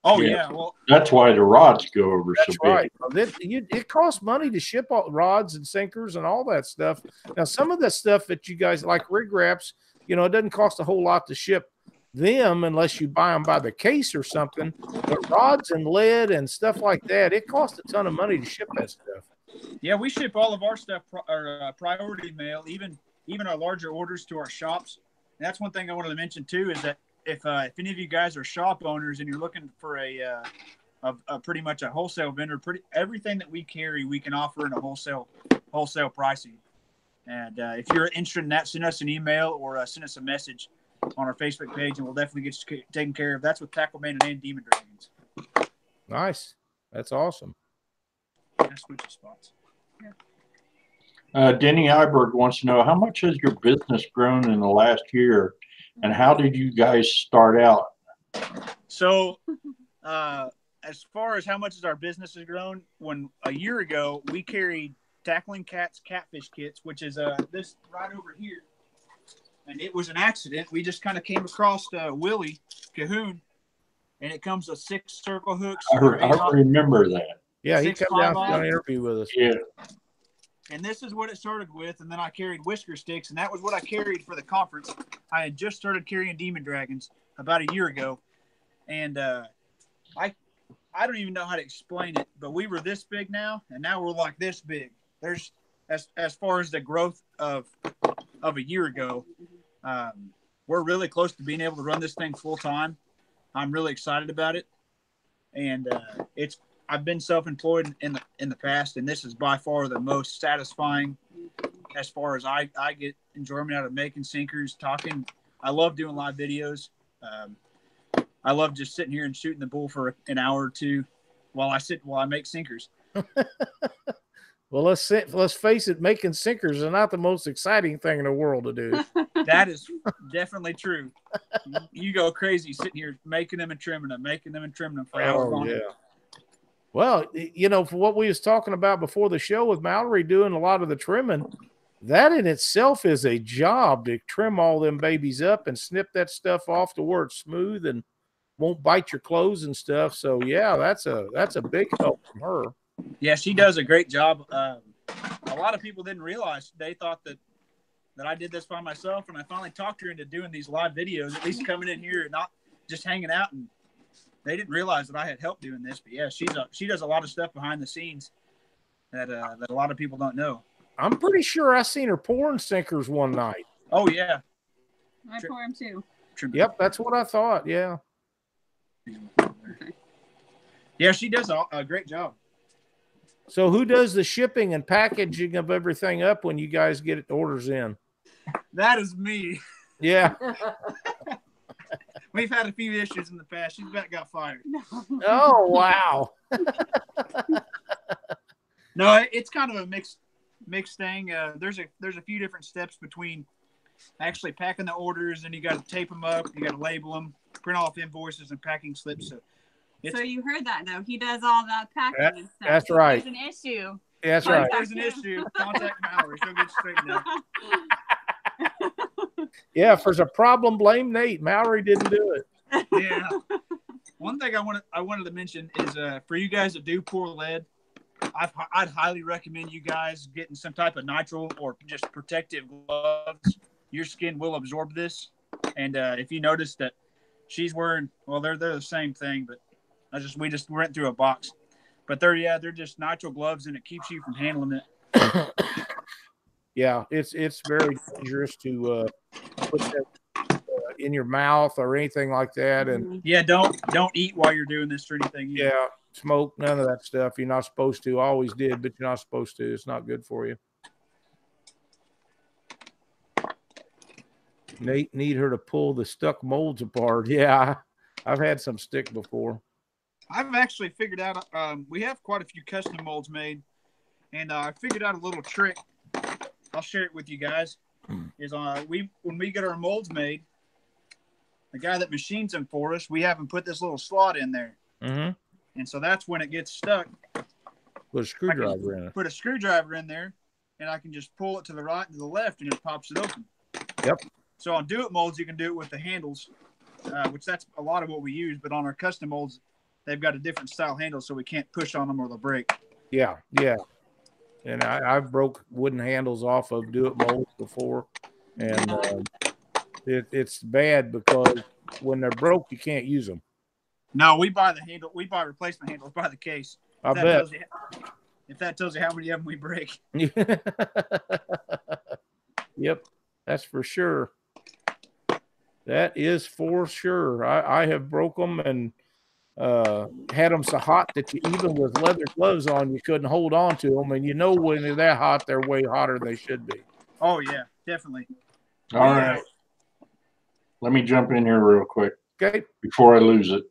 S3: Oh, yeah. Well,
S2: that's why the rods go over so big.
S1: Right. It costs money to ship all rods and sinkers and all that stuff. Now, some of the stuff that you guys like rig wraps, you know, it doesn't cost a whole lot to ship them unless you buy them by the case or something. But rods and lead and stuff like that, it costs a ton of money to ship that stuff.
S3: Yeah, we ship all of our stuff priority mail, even our larger orders to our shops. And that's one thing I wanted to mention too, is that if any of you guys are shop owners and you're looking for a pretty much a wholesale vendor, everything that we carry we can offer in a wholesale pricing. And if you're interested in that, send us an email or send us a message on our Facebook page, and we'll definitely get you taken care of. That's with Tackleman and Demon Dragons.
S1: Nice. That's awesome.
S3: Switch spots.
S2: Denny Iberg wants to know, how much has your business grown in the last year, and how did you guys start out?
S3: So, as far as how much our business has grown, when a year ago we carried Tackling Cats Catfish kits, which is this right over here, and it was an accident. We just kind of came across Willie Cahoon, and it comes with 6 circle hooks.
S2: I remember that.
S1: Yeah, he came down to an interview with us.
S2: Yeah.
S3: And this is what it started with, and then I carried whisker sticks, and that was what I carried for the conference. I had just started carrying Demon Dragons about a year ago, and I I don't even know how to explain it, but we were this big now, and now we're like this big. There's as far as the growth of a year ago, we're really close to being able to run this thing full time. I'm really excited about it, and I've been self-employed in the past, and this is by far the most satisfying as far as I get enjoyment out of making sinkers, talking. I love doing live videos. I love just sitting here and shooting the bull for an hour or two while I make sinkers.
S1: Well, let's face it, making sinkers is not the most exciting thing in the world to do.
S3: That is definitely true. You go crazy sitting here making them and trimming them for hours on end.
S1: Well, you know, for what we was talking about before the show with Mallory doing a lot of the trimming, that in itself is a job to trim all them babies up and snip that stuff off to where it's smooth and won't bite your clothes and stuff. So yeah, that's a big help from her.
S3: Yeah, she does a great job. A lot of people didn't realize. They thought that I did this by myself, and I finally talked her into doing these live videos, at least coming in here and not just hanging out. And they didn't realize that I had help doing this. But yeah, she does a lot of stuff behind the scenes that a lot of people don't know. I'm
S1: pretty sure I seen her pouring sinkers one night.
S3: Oh yeah,
S4: I pour them too.
S1: Yep, that's what I thought. Yeah.
S3: Yeah, she does a great job.
S1: So who does the shipping and packaging of everything up when you guys get orders in?
S3: That is me.
S1: Yeah.
S3: We've had a few issues in the past. She's about got fired.
S1: Oh, wow.
S3: No, it's kind of a mixed thing. There's a few different steps between actually packing the orders, and you got to tape them up, you got to label them, print off invoices and packing slips.
S4: So you heard that, though. He does all that packing and stuff.
S1: That's
S4: so
S1: right.
S4: There's an issue.
S1: That's right.
S3: If there's an issue, contact Mallory. She'll get straightened out.
S1: Yeah, if there's a problem, blame Nate. Mallory didn't do it.
S3: Yeah. One thing I wanted to mention is for you guys that do pour lead, I'd highly recommend you guys getting some type of nitrile or just protective gloves. Your skin will absorb this, and if you notice that she's wearing, well, they're the same thing, but we just went through a box, but they're just nitrile gloves, and it keeps you from handling it.
S1: Yeah, it's very dangerous to put that in your mouth or anything like that, and
S3: yeah, don't eat while you're doing this or anything.
S1: Yeah, smoke, none of that stuff. You're not supposed to. Always did, but you're not supposed to. It's not good for you. Nate need her to pull the stuck molds apart. Yeah, I've had some stick before.
S3: I've actually figured out. We have quite a few custom molds made, and I figured out a little trick. I'll share it with you guys. Is when we get our molds made, the guy that machines them for us, we have him put this little slot in there, and so that's when it gets stuck.
S1: Put a screwdriver in it.
S3: Put a screwdriver in there, and I can just pull it to the right and to the left, and it pops it open.
S1: Yep.
S3: So on do it molds, you can do it with the handles, which that's a lot of what we use. But on our custom molds, they've got a different style handle, so we can't push on them or they'll break.
S1: Yeah, yeah. And I've broke wooden handles off of do it molds before, and it's bad because when they're broke, you can't use them.
S3: No, we buy the handle. We buy replacement handles by the case.
S1: I bet.
S3: If that tells you how many of them we break.
S1: Yep, that's for sure. That is for sure. I have broke them and had them so hot that you, even with leather gloves on, you couldn't hold on to them. And you know when they're that hot, they're way hotter than they should be.
S3: Oh, yeah, definitely.
S2: All right. Let me jump in here real quick.
S1: Okay.
S2: Before I lose it.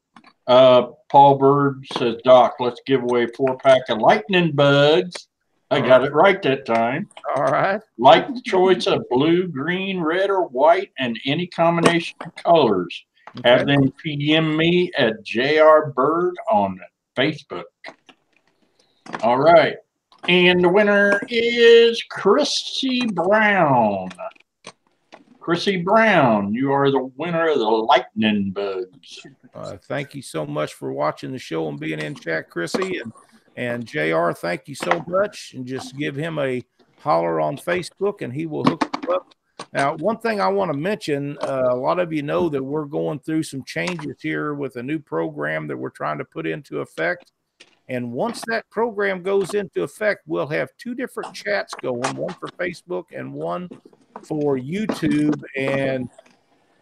S2: Paul Bird says, Doc, let's give away 4-pack of lightning bugs. I got it right that time.
S1: All right.
S2: Like the choice of blue, green, red, or white, and any combination of colors. Okay. Have them PM me at JR Bird on Facebook. All right. And the winner is Chrissy Brown. Chrissy Brown, you are the winner of the lightning bugs.
S1: Thank you so much for watching the show and being in chat, Chrissy. And JR, thank you so much. And just give him a holler on Facebook, and he will hook you up Now, one thing I want to mention, a lot of you know that we're going through some changes here with a new program that we're trying to put into effect. And once that program goes into effect, we'll have 2 different chats going, one for Facebook and one for YouTube. And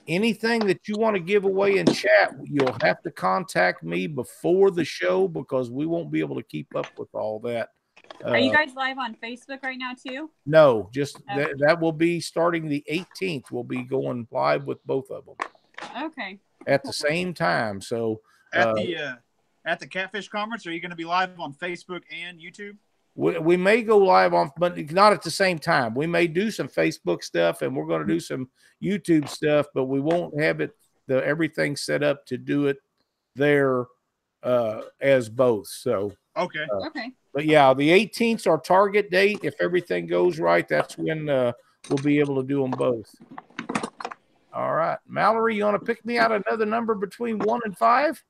S1: anything that you want to give away in chat, you'll have to contact me before the show because we won't be able to keep up with all that.
S4: Are you guys live on Facebook right now too?
S1: No, just that will be starting the 18th. We'll be going live with both of them.
S4: Okay.
S1: At the same time. So
S3: at the Catfish Conference, are you going to be live on Facebook and YouTube?
S1: We may go live on, but not at the same time. We may do some Facebook stuff and we're going to do some YouTube stuff, but we won't have everything set up to do it there as both. So
S3: okay.
S4: Okay.
S1: But yeah, the 18th is our target date. If everything goes right, that's when we'll be able to do them both. All right. Mallory, you want to pick me out another number between 1 and 5?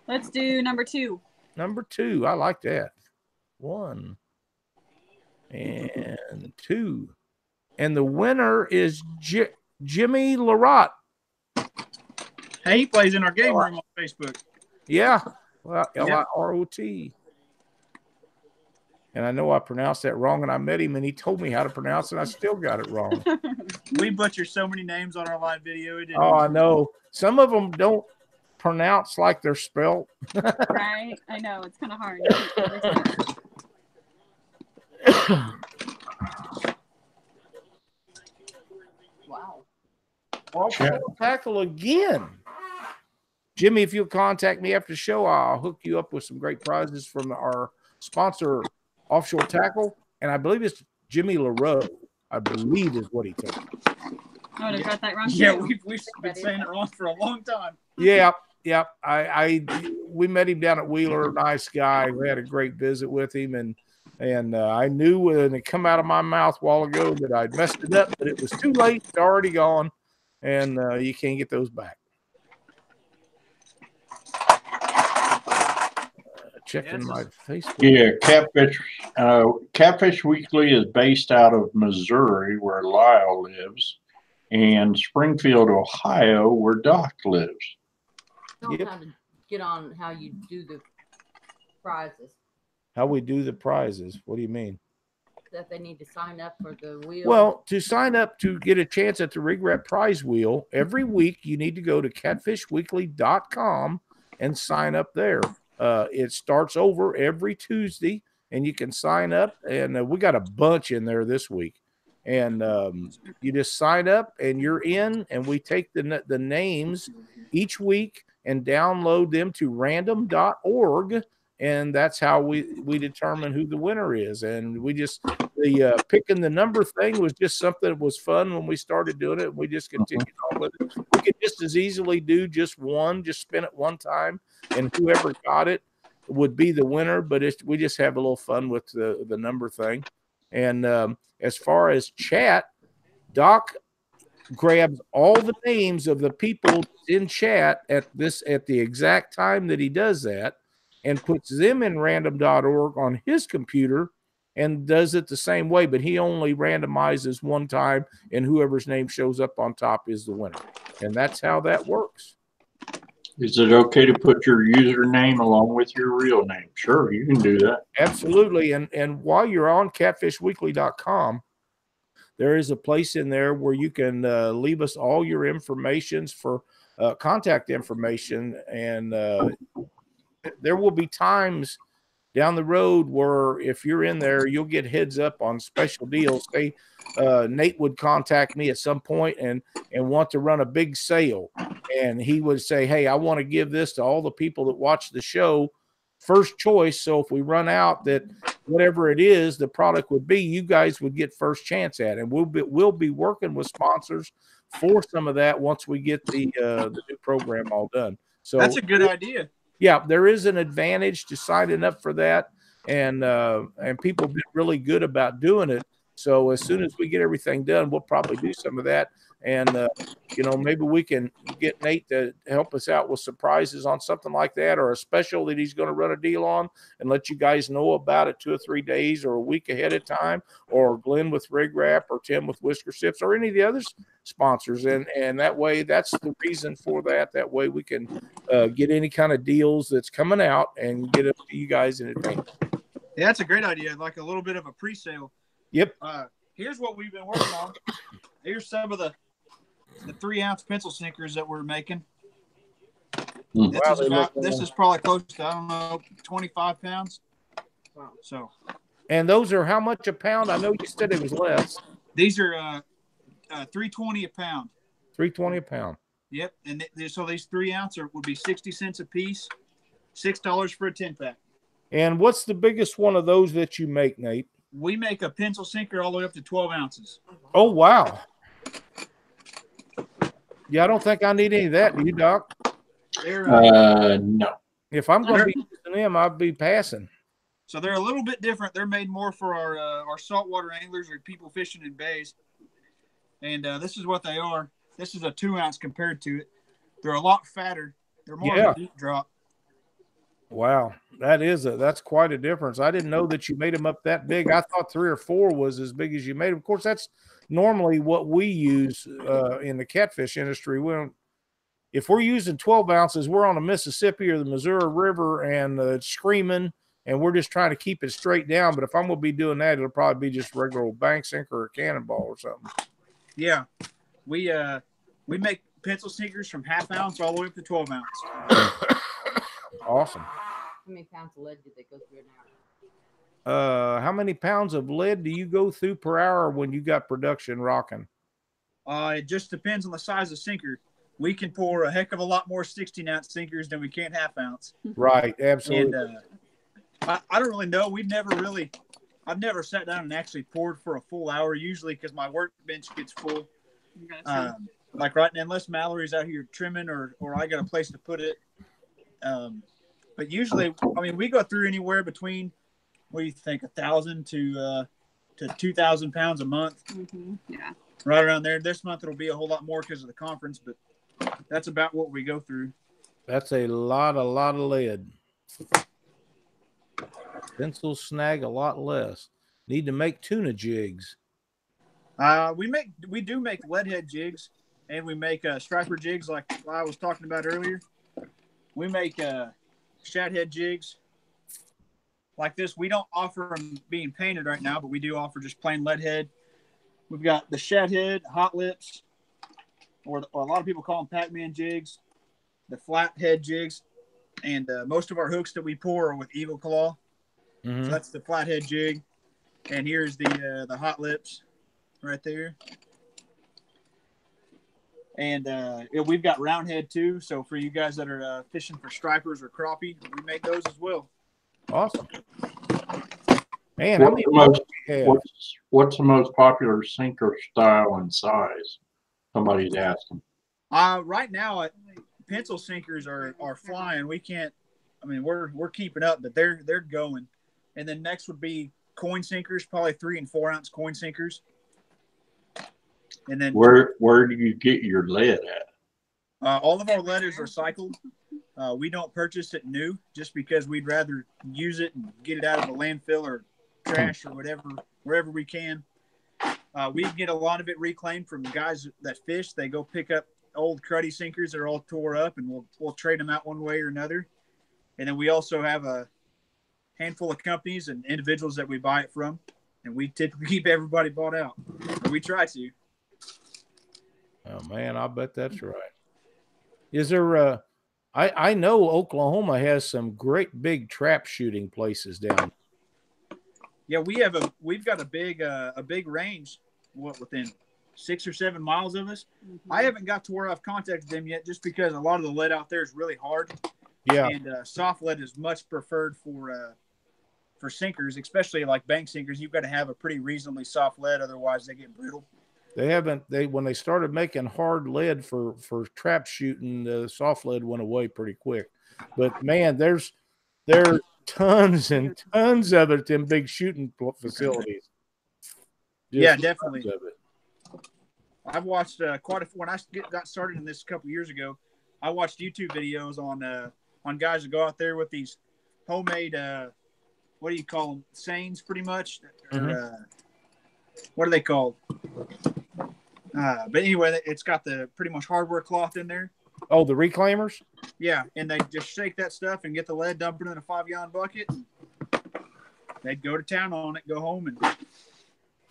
S4: Let's do number 2.
S1: Number 2. I like that. 1 and 2. And the winner is Jimmy Larott.
S3: Hey, he plays in our game room on Facebook.
S1: Yeah. Well, L-I-R-O-T. And I know I pronounced that wrong, and I met him, and he told me how to pronounce it, and I still got it wrong.
S3: We butcher so many names on our live video.
S1: I know. Some of them don't pronounce like they're spelled.
S4: Right? I know. It's kind of hard.
S5: Wow.
S1: Offshore tackle again. Jimmy, if you'll contact me after the show, I'll hook you up with some great prizes from our sponsor, Offshore Tackle, and I believe it's Jimmy LaRoe. I believe is what he told me.
S4: I would have got that wrong.
S3: Yeah,
S4: too.
S3: we've been saying it wrong for a long time.
S1: Yeah. We met him down at Wheeler. Nice guy. We had a great visit with him, and I knew when it come out of my mouth a while ago that I'd messed it up, but it was too late. It's already gone, and you can't get those back. Checking my Facebook.
S2: Yeah, Catfish Weekly is based out of Missouri, where Lyle lives, and Springfield, Ohio, where Doc lives.
S5: Don't have to get on how you do the prizes.
S1: How we do the prizes? What do you mean?
S5: That they need to sign up for the wheel.
S1: Well, to sign up to get a chance at the Rig Rat Prize Wheel, every week you need to go to catfishweekly.com and sign up there. It starts over every Tuesday, and you can sign up. And we got a bunch in there this week. And you just sign up, and you're in. And we take the names each week and download them to random.org. And that's how we determine who the winner is. And we just picking the number thing was just something that was fun when we started doing it. We just continued on with it. We could just as easily do just spin it one time, and whoever got it would be the winner. But we just have a little fun with the number thing. And as far as chat, Doc grabs all the names of the people in chat at the exact time that he does that, and puts them in random.org on his computer and does it the same way, but he only randomizes one time, and whoever's name shows up on top is the winner. And that's how that works.
S2: Is it okay to put your username along with your real name? Sure, you can do that.
S1: Absolutely. And while you're on catfishweekly.com, there is a place in there where you can leave us all your informations for contact information, and there will be times down the road where if you're in there, you'll get heads up on special deals. Say Nate would contact me at some point and want to run a big sale. And he would say, hey, I want to give this to all the people that watch the show first choice. So if we run out, that whatever it is, the product would be, you guys would get first chance at it. And we'll be working with sponsors for some of that once we get the new program all done. So
S3: that's a good idea.
S1: Yeah, there is an advantage to signing up for that, and people have been really good about doing it. So as soon as we get everything done, we'll probably do some of that. And, you know, maybe we can get Nate to help us out with surprises on something like that, or a special that he's going to run a deal on and let you guys know about it 2 or 3 days or a week ahead of time, or Glenn with Rig Wrap or Tim with Whisker Sips or any of the other sponsors. And that way, that's the reason for that. That way we can get any kind of deals that's coming out and get it to you guys in advance.
S3: Yeah, that's a great idea. Like a little bit of a pre-sale.
S1: Yep.
S3: Here's what we've been working on. Here's some of the 3-ounce pencil sinkers that we're making. This is probably close to, I don't know, 25 pounds. Wow. So.
S1: And those are how much a pound? I know you said it was less.
S3: These are $3.20 a pound.
S1: $3.20 a pound.
S3: Yep. And so these 3-ounce would be 60 cents a piece, $6 for a 10-pack.
S1: And what's the biggest one of those that you make, Nate?
S3: We make a pencil sinker all the way up to 12 ounces.
S1: Oh, wow. Yeah, I don't think I need any of that. Do you, Doc?
S2: No.
S1: If I'm going to be using them, I'll be passing.
S3: So they're a little bit different. They're made more for our saltwater anglers or people fishing in bays. And this is what they are. This is a 2-ounce compared to it. They're a lot fatter. They're more of a deep drop.
S1: Wow, that's quite a difference. I didn't know that you made them up that big. I thought 3 or 4 was as big as you made them. Of course, that's normally what we use in the catfish industry. If we're using 12 ounces, we're on the Mississippi or the Missouri River and it's screaming, and we're just trying to keep it straight down. But if I'm going to be doing that, it'll probably be just a regular old bank sinker or a cannonball or something.
S3: Yeah, we make pencil sinkers from 1/2 ounce all the way up to 12 ounce.
S1: Awesome.
S5: How many pounds of lead do they go through an hour?
S1: How many pounds of lead do you go through per hour when you got production rocking?
S3: It just depends on the size of sinker. We can pour a heck of a lot more 16-ounce sinkers than we can 1/2 ounce.
S1: Right, absolutely.
S3: And I don't really know. I've never sat down and actually poured for a full hour, usually because my workbench gets full. Like right now, unless Mallory's out here trimming or I got a place to put it. But usually, I mean, we go through anywhere between, what do you think, 1,000 to 2,000 pounds a month.
S4: Mm-hmm. Yeah.
S3: Right around there. This month it'll be a whole lot more because of the conference, but that's about what we go through.
S1: That's a lot of lead. Pencils snag a lot less. Need to make tuna jigs.
S3: We do make lead head jigs, and we make striper jigs like I was talking about earlier. We make shad head jigs like this. We don't offer them being painted right now, but we do offer just plain lead head. We've got the shad head, hot lips, or a lot of people call them Pac-Man jigs, the flat head jigs, and most of our hooks that we pour are with Eagle Claw.
S1: Mm-hmm.
S3: So that's the flathead jig, and here's the hot lips right there. And we've got round head too. So for you guys that are fishing for stripers or crappie, we make those as well.
S1: Awesome. Man,
S2: what's the most popular sinker style and size? Somebody's asking.
S3: Right now, pencil sinkers are flying. We can't. I mean, we're keeping up, but they're going. And then next would be coin sinkers, probably 3 and 4 ounce coin sinkers. And then
S2: where do you get your lead at?
S3: All of our lead is recycled. We don't purchase it new just because we'd rather use it and get it out of the landfill or trash or whatever, wherever we can. We get a lot of it reclaimed from guys that fish. They go pick up old cruddy sinkers that are all tore up, and we'll trade them out one way or another. And then we also have a handful of companies and individuals that we buy it from, and we typically keep everybody bought out. Or we try to.
S1: Oh man, I bet that's right. Is there I know Oklahoma has some great big trap shooting places down.
S3: Yeah, we've got a big range within 6 or 7 miles of us. Mm-hmm. I haven't got to where I've contacted them yet just because a lot of the lead out there is really hard.
S1: Yeah.
S3: And soft lead is much preferred for sinkers, especially like bank sinkers. You've got to have a pretty reasonably soft lead, otherwise they get brittle.
S1: When they started making hard lead for trap shooting, the soft lead went away pretty quick. But man, there's tons and tons of it in big shooting facilities.
S3: Yeah, definitely. I've watched when I got started in this a couple years ago. I watched YouTube videos on guys that go out there with these homemade what do you call them? Seines, pretty much. Or, what are they called? But anyway, it's got the pretty much hardware cloth in there.
S1: Oh, the reclaimers?
S3: Yeah, and they just shake that stuff and get the lead, dump it in a 5-gallon bucket. And they'd go to town on it, go home and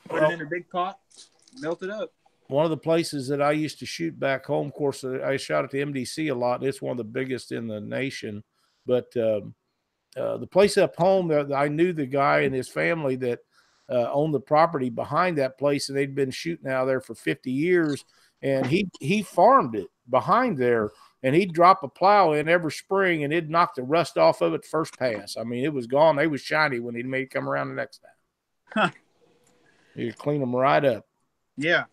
S3: put it in a big pot, melt it up.
S1: One of the places that I used to shoot back home, of course, I shot at the MDC a lot. It's one of the biggest in the nation. But the place up home, I knew the guy and his family that owned the property behind that place, and they'd been shooting out there for 50 years. And he farmed it behind there, and he'd drop a plow in every spring, and it'd knock the rust off of it first pass. I mean, it was gone. They was shiny when he made it come around the next time.
S3: Huh.
S1: He'd clean them right up.
S3: Yeah.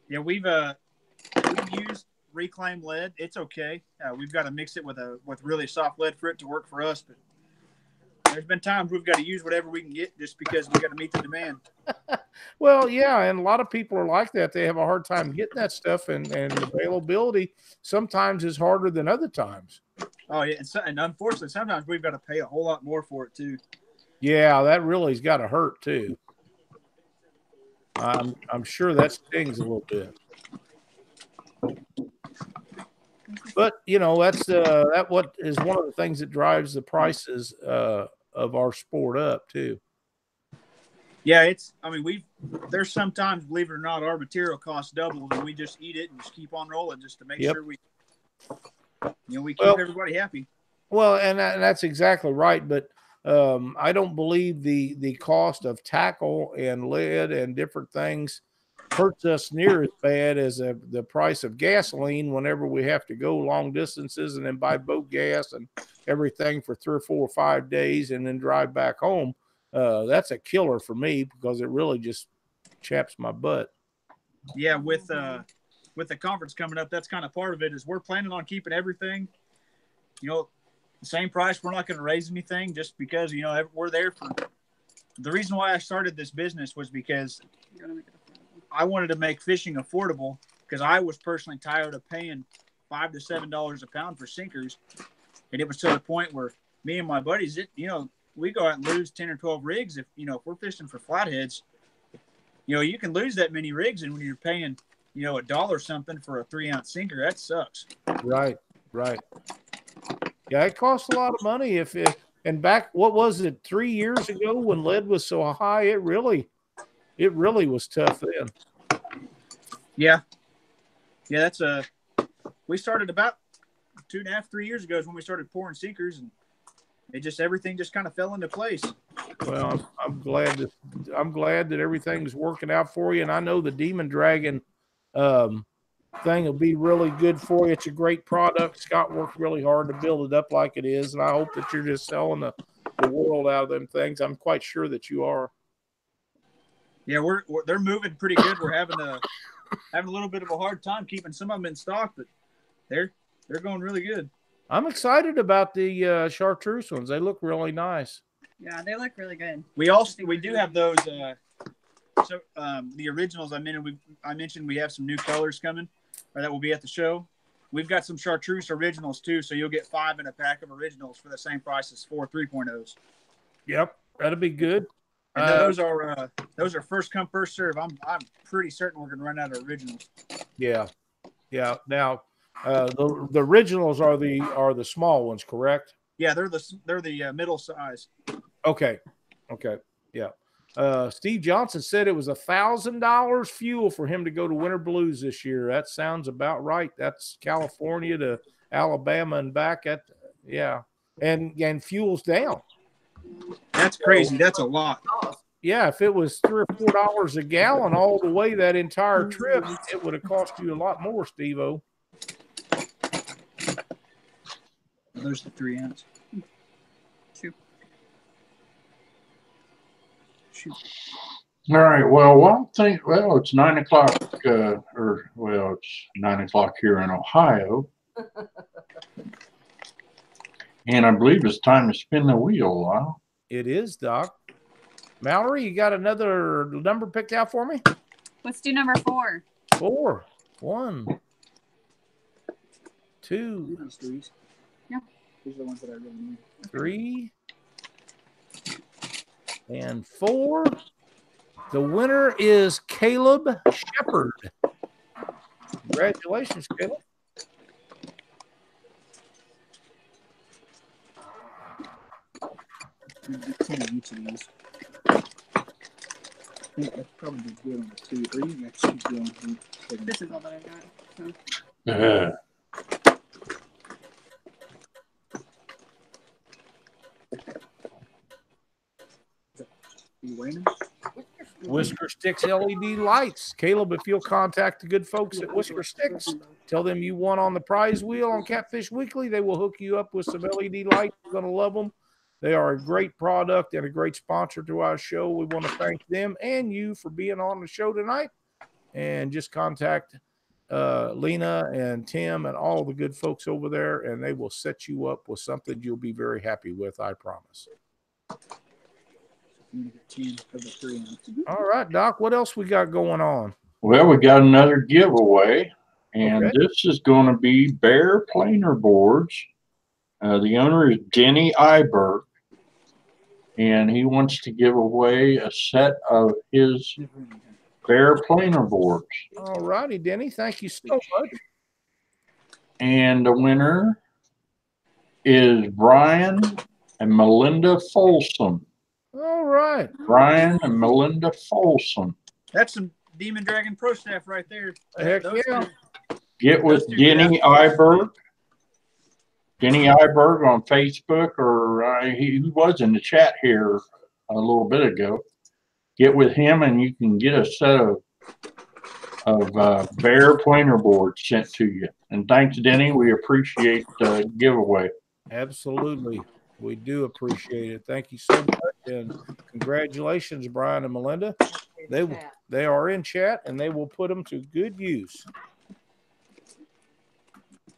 S3: Yeah, we've used reclaimed lead. It's okay. We've got to mix it with really soft lead for it to work for us. But there's been times we've got to use whatever we can get just because we got to meet the demand.
S1: Well, yeah, and a lot of people are like that. They have a hard time getting that stuff, and availability sometimes is harder than other times.
S3: Oh yeah, and unfortunately, sometimes we've got to pay a whole lot more for it too. Yeah,
S1: that really's got to hurt too. I'm sure that stings a little bit. But that's what is one of the things that drives the prices of our sport up too.
S3: Yeah, there's sometimes, believe it or not, our material costs double, and we just eat it and just keep on rolling just to make sure we keep everybody happy.
S1: Well, and that's exactly right. But I don't believe the cost of tackle and lead and different things hurts us near as bad as the price of gasoline whenever we have to go long distances and then buy boat gas and everything for 3 or 4 or 5 days and then drive back home. That's a killer for me because it really just chaps my butt.
S3: Yeah, with the conference coming up, that's kind of part of it. Is we're planning on keeping everything, the same price. We're not going to raise anything just because we're there for. The reason why I started this business was because I wanted to make fishing affordable because I was personally tired of paying $5 to $7 a pound for sinkers, and it was to the point where me and my buddies, we go out and lose 10 or 12 rigs if we're fishing for flatheads. You can lose that many rigs, and when you're paying $1 something for a 3-ounce sinker, that sucks.
S1: Right. Yeah, it costs a lot of money. And back, what was it, 3 years ago when lead was so high, it really was tough then.
S3: Yeah, that's we started about 2.5, 3 years ago is when we started pouring sinkers, and everything just kind of fell into place.
S1: Well, I'm glad that everything's working out for you, and I know the Demon Dragon thing will be really good for you. It's a great product. Scott worked really hard to build it up like it is, and I hope that you're just selling the world out of them things. I'm quite sure that you are.
S3: Yeah, they're moving pretty good. We're having a little bit of a hard time keeping some of them in stock, but they're going really good. I'm
S1: excited about the chartreuse ones. They look really nice.
S4: Yeah, they look really good.
S3: We do have those. The originals I mentioned we have some new colors coming, or that will be at the show. We've got some chartreuse originals too, so you'll get 5 in a pack of originals for the same price as 4 3.0s.
S1: Yep, that'll be good.
S3: And those are first come first serve. I'm pretty certain we're gonna run out of originals.
S1: Yeah. Now, the originals are the small ones, correct?
S3: Yeah, they're the middle size.
S1: Okay. Yeah. Steve Johnson said it was $1,000 fuel for him to go to Winter Blues this year. That sounds about right. That's California to Alabama and back. And fuel's down.
S3: That's crazy. That's a lot.
S1: Yeah, if it was $3 or $4 a gallon all the way that entire trip, it would have cost you a lot more, Steve-O.
S3: There's the 3 ounce. Shoot.
S2: All right. Well, it's 9 o'clock, it's 9 o'clock here in Ohio. And I believe it's time to spin the wheel, Lyle.
S1: It is, Doc. Mallory, you got another number picked out for me?
S4: Let's do number 4.
S1: 4. 1, 2,
S3: These threes.
S4: Yeah.
S3: These are the ones that I really need.
S1: 3, and 4. The winner is Caleb Shepard. Congratulations, Caleb.
S3: Ten of each of these. I think that's probably good on the 2. Or you can actually keep going.
S4: This is all that I got. So.
S3: You waiting?
S1: Whisker Sticks LED lights. Caleb, if you'll contact the good folks at Whisker Sticks, tell them you won on the prize wheel on Catfish Weekly. They will hook you up with some LED lights. You're going to love them. They are a great product and a great sponsor to our show. We want to thank them and you for being on the show tonight. And just contact Lena and Tim and all the good folks over there, and they will set you up with something you'll be very happy with, I promise. All right, Doc, what else we got going on?
S2: Well, we got another giveaway, and this is going to be Bear Planer boards. The owner is Denny Iberg, and he wants to give away a set of his Bear Planer boards.
S1: All righty, Denny, thank you so much.
S2: And the winner is Brian and Melinda Folsom.
S1: All right.
S2: Brian and Melinda Folsom.
S3: That's some Demon Dragon Pro staff right there.
S1: Heck yeah.
S2: Get with Denny Iberg. Denny Iberg on Facebook, or he was in the chat here a little bit ago. Get with him and you can get a set of Bear Planer boards sent to you. And thanks, Denny. We appreciate the giveaway.
S1: Absolutely. We do appreciate it. Thank you so much. And congratulations, Brian and Melinda. They are in chat, and they will put them to good use.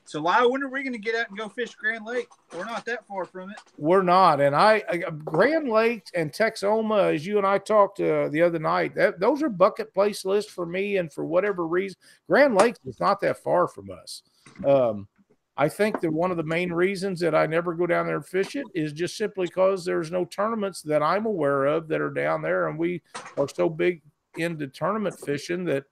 S3: So, Lyle, when are we going to get out and go fish Grand Lake? We're not that far from it.
S1: We're not. And Grand Lake and Texoma, as you and I talked the other night, those are bucket place lists for me. And for whatever reason, Grand Lake is not that far from us. I think that one of the main reasons that I never go down there and fish it is just simply because there's no tournaments that I'm aware of that are down there. And we are so big into tournament fishing that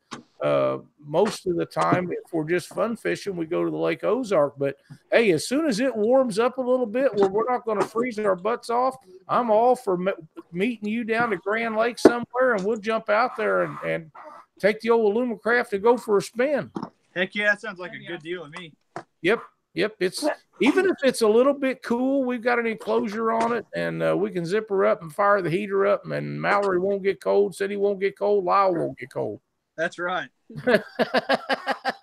S1: most of the time, if we're just fun fishing, we go to the Lake Ozark. But hey, as soon as it warms up a little bit where we're not going to freeze our butts off, I'm all for meeting you down to Grand Lake somewhere, and we'll jump out there and take the old Alumacraft and go for a spin.
S3: Heck yeah, that sounds like a good deal to me.
S1: Yep. It's even if it's a little bit cool, we've got an enclosure on it, and we can zip her up and fire the heater up, and Mallory won't get cold, Cindy won't get cold, Lyle won't get cold.
S3: That's right.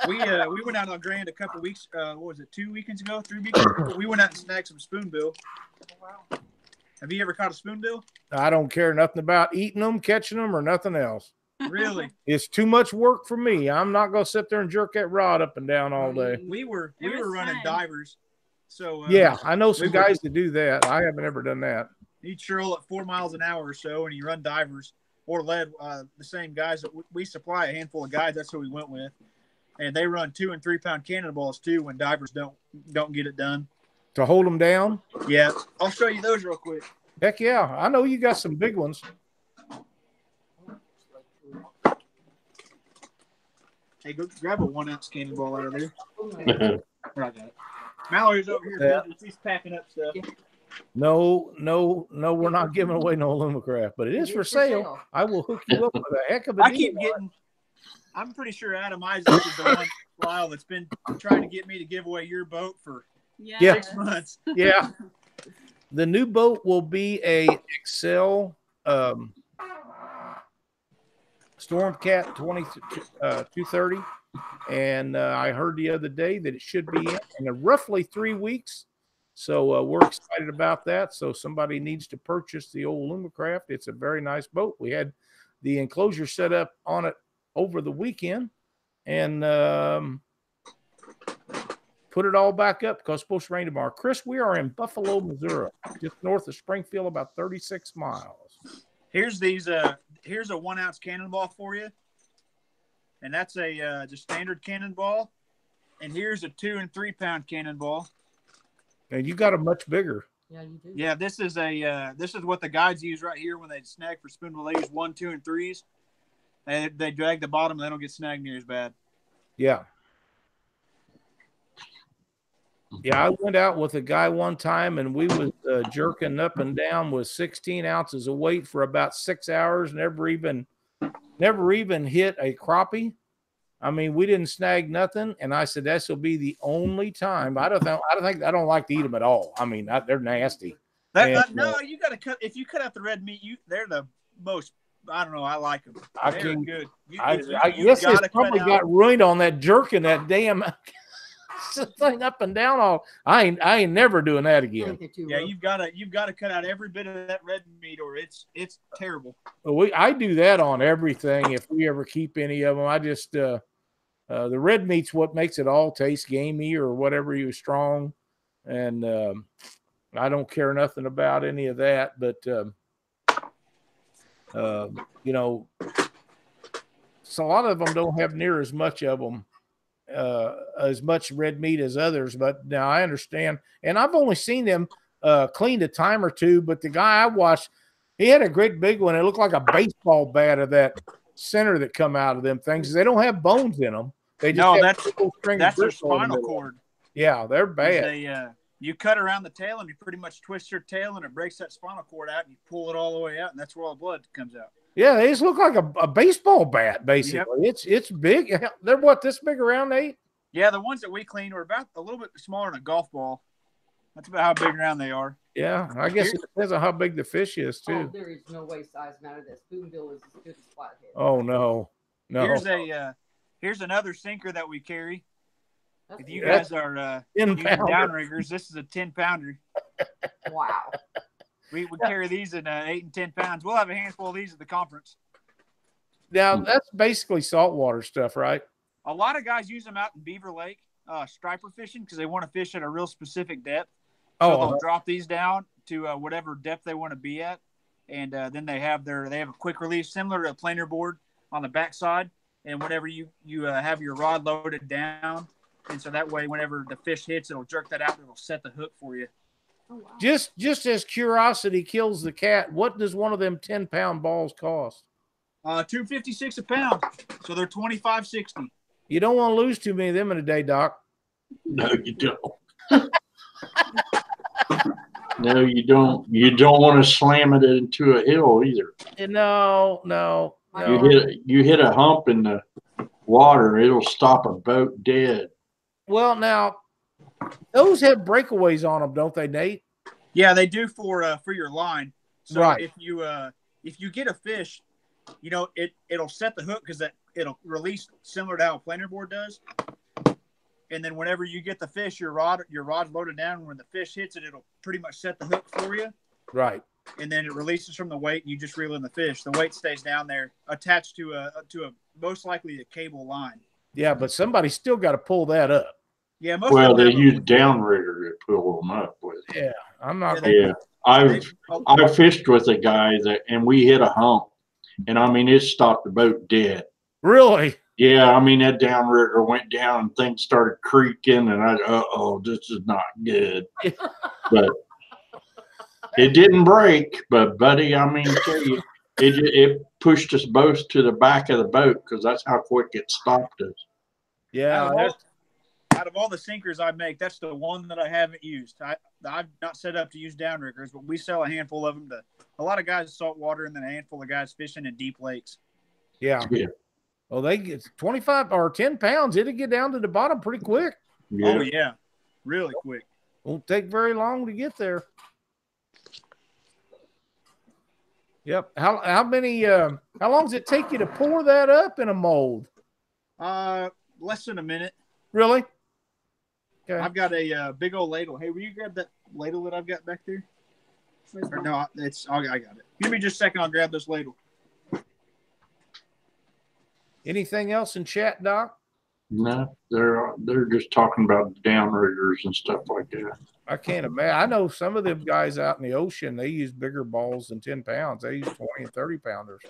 S3: We went out on Grand a couple weeks. What was it? 2 weekends ago? 3 weekends ago? We went out and snagged some spoonbill. Wow. Have you ever caught a spoonbill?
S1: I don't care nothing about eating them, catching them, or nothing else.
S3: Really?
S1: It's too much work for me. I'm not going to sit there and jerk that rod up and down all day.
S3: We were running divers. So
S1: yeah, I know some guys that do that. I haven't ever done that.
S3: You churl at 4 miles an hour or so, and you run divers or lead. The same guys that we supply a handful of guys. That's who we went with, and they run 2 and 3 pound cannonballs too when divers don't get it done
S1: to hold them down.
S3: Yeah, I'll show you those real quick.
S1: Heck yeah, I know you got some big ones.
S3: Hey, go grab a 1 ounce cannonball out of there. I got it. Mallory's over here. Yeah. She's packing up stuff.
S1: No, we're not giving away no Alumacraft, but it is for sale. I will hook you up with a heck of a deal.
S3: I'm pretty sure Adam Isaac is the one, Lyle, that's been trying to get me to give away your boat for 6 months.
S1: Yeah. The new boat will be a Excel Stormcat 230, and I heard the other day that it should be in roughly 3 weeks. So we're excited about that. So somebody needs to purchase the old Alumacraft. It's a very nice boat. We had the enclosure set up on it over the weekend, and put it all back up because it's supposed to rain tomorrow. Chris, we are in Buffalo, Missouri, just north of Springfield, about 36 miles.
S3: Here's a 1 ounce cannonball for you. and that's a just standard cannonball. And here's a 2 and 3 pound cannonball.
S1: And you got a much bigger.
S5: Yeah, you do.
S3: Yeah, this is what the guides use right here when they snag for spoonbill. They use 1, 2, and 3s. And they drag the bottom, and they don't get snagged near as bad.
S1: Yeah. Yeah, I went out with a guy one time, and we was jerking up and down with 16 ounces of weight for about 6 hours. Never even hit a crappie. I mean, we didn't snag nothing. And I said, this will be the only time. I don't like to eat them at all. I mean, they're nasty.
S3: No, you got to cut. If you cut out the red meat, they're the most. I don't know. I like them. They're good.
S1: I guess it's probably got ruined on that jerking that damn thing up and down. All I ain't never doing that again.
S3: Yeah, you've got to cut out every bit of that red meat, or it's terrible.
S1: I do that on everything. If we ever keep any of them, I just the red meat's what makes it all taste gamey or whatever. You strong, and I don't care nothing about any of that. But you know, so a lot of them don't have near as much of them, as much red meat as others. But now I understand, and I've only seen them cleaned a time or two. But the guy I watched, he had a great big one. It looked like a baseball bat of that center that come out of them things. They don't have bones in them. They just
S3: that's their spinal cord.
S1: Yeah, they're bad.
S3: You cut around the tail and you pretty much twist your tail and it breaks that spinal cord out and you pull it all the way out, and that's where all the blood comes out.
S1: Yeah, they just look like a baseball bat, basically. Yep. It's big. They're what, this big around, Nate?
S3: Yeah, the ones that we cleaned were about a little bit smaller than a golf ball. That's about how big around they are.
S1: Yeah, I guess it depends on how big the fish is too.
S5: Oh, there is no way size matter. That spoonbill is as good as flathead.
S1: Oh no.
S3: Here's another sinker that we carry. If you guys are using downriggers, this is a 10-pounder.
S5: Wow.
S3: We carry these in 8 and 10 pounds. We'll have a handful of these at the conference.
S1: Now, that's basically saltwater stuff, right?
S3: A lot of guys use them out in Beaver Lake, striper fishing, because they want to fish at a real specific depth. So they'll drop these down to whatever depth they want to be at, and then they have a quick release similar to a planer board on the backside. And whenever you have your rod loaded down, and so that way, whenever the fish hits, it'll jerk that out. It'll set the hook for you.
S5: Oh, wow.
S1: Just as curiosity kills the cat, what does one of them 10-pound balls cost?
S3: $2.56 a pound. So they're $25.60.
S1: You don't want to lose too many of them in a day, Doc.
S2: No, you don't. No, you don't. You don't want to slam it into a hill either.
S1: No.
S2: You hit a hump in the water, it'll stop a boat dead.
S1: Well, now those have breakaways on them, don't they, Nate?
S3: Yeah, they do for your line. So
S1: right.
S3: if you get a fish, it'll set the hook because it'll release similar to how a planer board does. And then whenever you get the fish, your rod's loaded down. When the fish hits it, it'll pretty much set the hook for you.
S1: Right.
S3: And then it releases from the weight, and you just reel in the fish. The weight stays down there, attached to a most likely a cable line.
S1: Yeah, but somebody's still got to pull that up.
S3: Yeah,
S2: they use downrigger to pull them up with.
S1: Yeah, I'm not.
S2: Yeah, I fished with a guy and we hit a hump, and I mean it stopped the boat dead.
S1: Really?
S2: Yeah, I mean that downrigger went down and things started creaking, and this is not good. But it didn't break. But buddy, I mean, tell you, it pushed us both to the back of the boat because that's how quick it stopped us.
S1: Yeah.
S3: Out of all the sinkers I make, that's the one that I haven't used. I've not set up to use downriggers, but we sell a handful of them to a lot of guys saltwater, and then a handful of guys fishing in deep lakes.
S1: Yeah. Well, they get 25 or 10 pounds. It'll get down to the bottom pretty quick.
S2: Yeah.
S3: Oh yeah, really quick.
S1: Won't take very long to get there. Yep. How long does it take you to pour that up in a mold?
S3: Less than a minute.
S1: Really? Okay.
S3: I've got a big old ladle. Hey, will you grab that ladle that I've got back there? Or no, I got it. Give me just a second. I'll grab this ladle.
S1: Anything else in chat, Doc?
S2: No, they're just talking about downriggers and stuff like that.
S1: I can't imagine. I know some of them guys out in the ocean, they use bigger balls than 10 pounds. They use 20 and 30 pounders.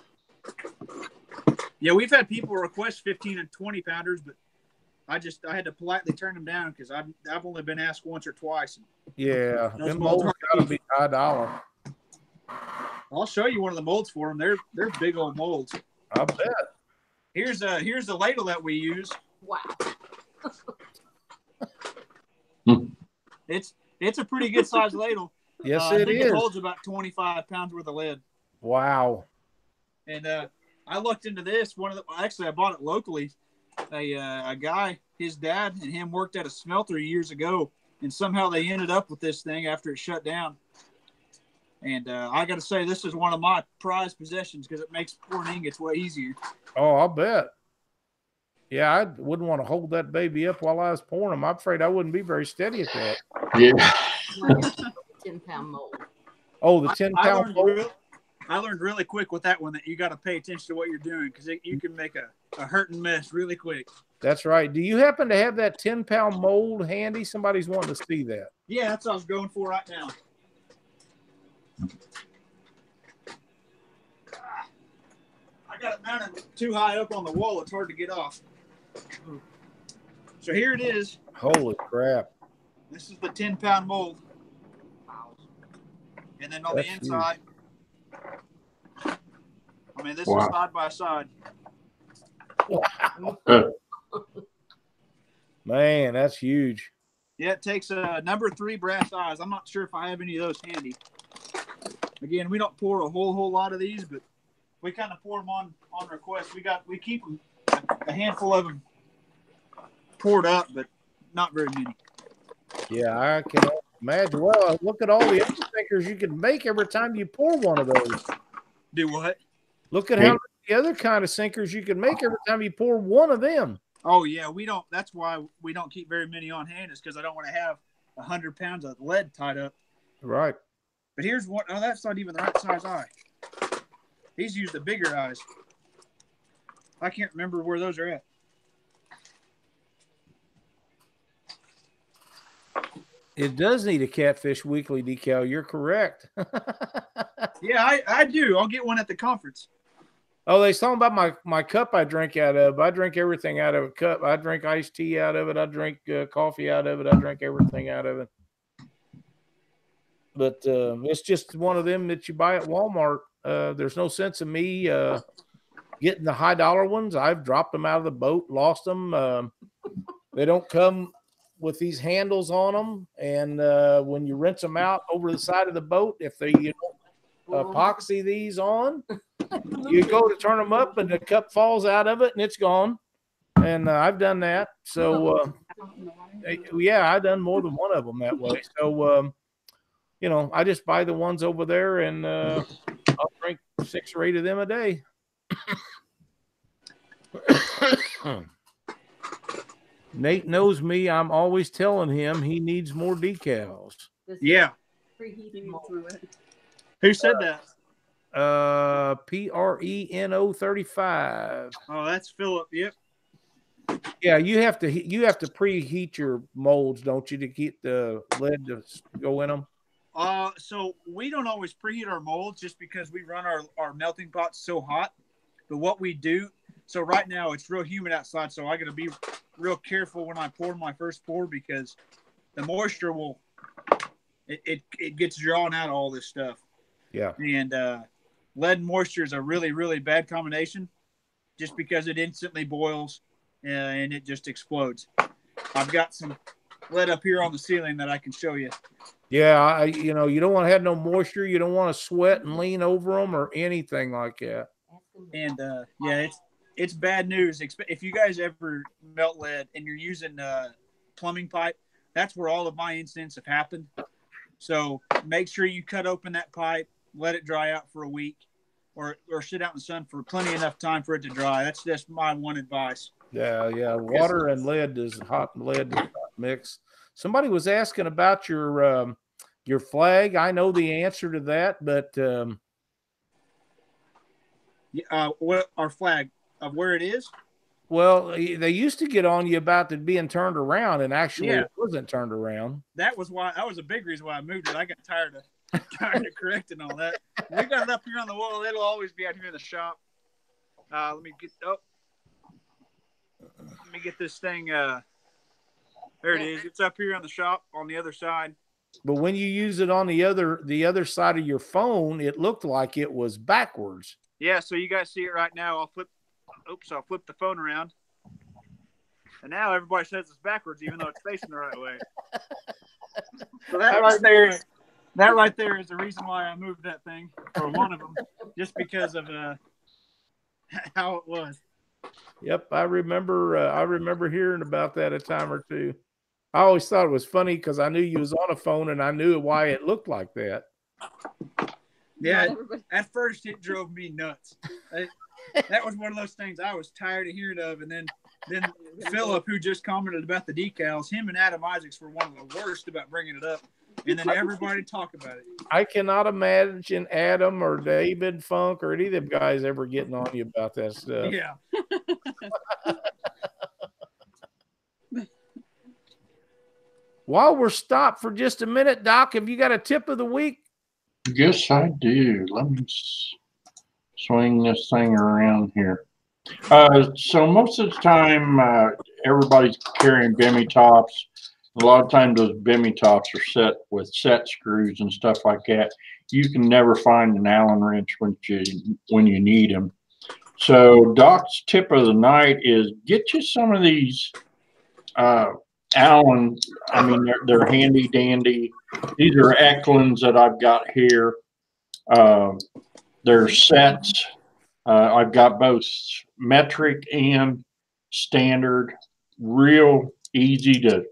S3: Yeah, we've had people request 15 and 20 pounders, but I had to politely turn them down because I've only been asked once or twice.
S1: Yeah,
S3: Those
S1: them
S3: molds
S1: molds gotta be high dollar.
S3: I'll show you one of the molds for them. They're big old molds.
S1: I bet.
S3: Here's the ladle that we use.
S5: Wow.
S3: It's a pretty good sized ladle.
S1: Yes,
S3: I
S1: it
S3: think
S1: is.
S3: It holds about 25 pounds worth of lead.
S1: Wow.
S3: And I looked into this. Actually, I bought it locally. A guy, his dad, and him worked at a smelter years ago, and somehow they ended up with this thing after it shut down. And I got to say, this is one of my prized possessions because it makes pouring ingots way easier.
S1: Oh, I'll bet. Yeah, I wouldn't want to hold that baby up while I was pouring them. I'm afraid I wouldn't be very steady at that.
S2: Yeah.
S5: 10-pound mold.
S1: Oh, the 10-pound mold?
S3: I learned really quick with that one that you got to pay attention to what you're doing because you can make a hurting mess really quick.
S1: That's right. Do you happen to have that 10-pound mold handy? Somebody's wanting to see that.
S3: Yeah, that's what I was going for right now. I got it mounted too high up on the wall. It's hard to get off. So here it is.
S1: Holy crap.
S3: This is the 10-pound mold. And then on the inside, I mean, this is side by side.
S1: Man, that's huge.
S3: Yeah, it takes a number 3 brass eyes. I'm not sure if I have any of those handy. Again, we don't pour a whole lot of these, but we kind of pour them on request. We keep them, a handful of them poured up, but not very many.
S1: Yeah, I can imagine. Well, look at all the other sinkers you can make every time you pour one of those.
S3: Do what?
S1: Look at how many other kind of sinkers you can make every time you pour one of them.
S3: Oh yeah, we don't. That's why we don't keep very many on hand. Is because I don't want to have 100 pounds of lead tied up.
S1: Right.
S3: But here's one. Oh, that's not even the right size eye. He's used the bigger eyes. I can't remember where those are at.
S1: It does need a Catfish Weekly decal. You're correct.
S3: Yeah, I do. I'll get one at the conference.
S1: Oh, they talking about my cup I drink out of. I drink everything out of a cup. I drink iced tea out of it. I drink coffee out of it. I drink everything out of it. But it's just one of them that you buy at Walmart. There's no sense in me getting the high dollar ones. I've dropped them out of the boat, lost them. They don't come with these handles on them. And when you rinse them out over the side of the boat, if they epoxy these on, you go to turn them up and the cup falls out of it and it's gone. And I've done that. So, yeah, I've done more than one of them that way. So, you know, I just buy the ones over there and I'll drink 6 or 8 of them a day. Nate knows me. I'm always telling him he needs more decals.
S3: Yeah. Who said that?
S1: PRENO 35.
S3: Oh, that's Philip. Yep.
S1: Yeah, you have to preheat your molds, don't you, to get the lead to go in them?
S3: So we don't always preheat our molds just because we run our melting pots so hot. But what we do, so right now it's real humid outside, so I got to be real careful when I pour my first pour because the moisture it gets drawn out of all this stuff.
S1: Yeah.
S3: And lead and moisture is a really, really bad combination just because it instantly boils and it just explodes. I've got some lead up here on the ceiling that I can show you.
S1: Yeah, you know, you don't want to have no moisture. You don't want to sweat and lean over them or anything like that.
S3: And yeah, it's bad news. If you guys ever melt lead and you're using plumbing pipe, that's where all of my incidents have happened. So make sure you cut open that pipe, let it dry out for a week, or sit out in the sun for plenty enough time for it to dry. That's just my one advice.
S1: Yeah. Water and lead is hot mix. Somebody was asking about your flag. I know the answer to that, but
S3: what our flag of where it is?
S1: Well, they used to get on you about it being turned around, and actually it wasn't turned around.
S3: That was a big reason why I moved it. I got tired of correcting all that. We got it up here on the wall. It'll always be out here in the shop. Let me get this thing. There it is. It's up here on the shop on the other side.
S1: But when you use it on the other side of your phone, it looked like it was backwards.
S3: Yeah, so you guys see it right now. I'll flip the phone around. And now everybody says it's backwards, even though it's facing the right way. So that right there is the reason why I moved that thing, or one of them, just because of how it was.
S1: Yep, I remember hearing about that a time or two. I always thought it was funny because I knew you was on a phone and I knew why it looked like that.
S3: Yeah, at first it drove me nuts. That was one of those things I was tired of hearing of, and then Philip, who just commented about the decals, him and Adam Isaacs were one of the worst about bringing it up, and then everybody talk about it. I
S1: cannot imagine Adam or David Funk or any of them guys ever getting on you about that stuff.
S3: Yeah.
S1: While we're stopped for just a minute, Doc, have you got a tip of the week?
S2: Yes, I do. Let me swing this thing around here. So most of the time, everybody's carrying bimmy tops. A lot of times those bimmy tops are set with set screws and stuff like that. You can never find an Allen wrench when you need them. So Doc's tip of the night is get you some of these Allen. I mean, they're handy dandy. These are Eklunds that I've got here. They're sets. I've got both metric and standard. Real easy to,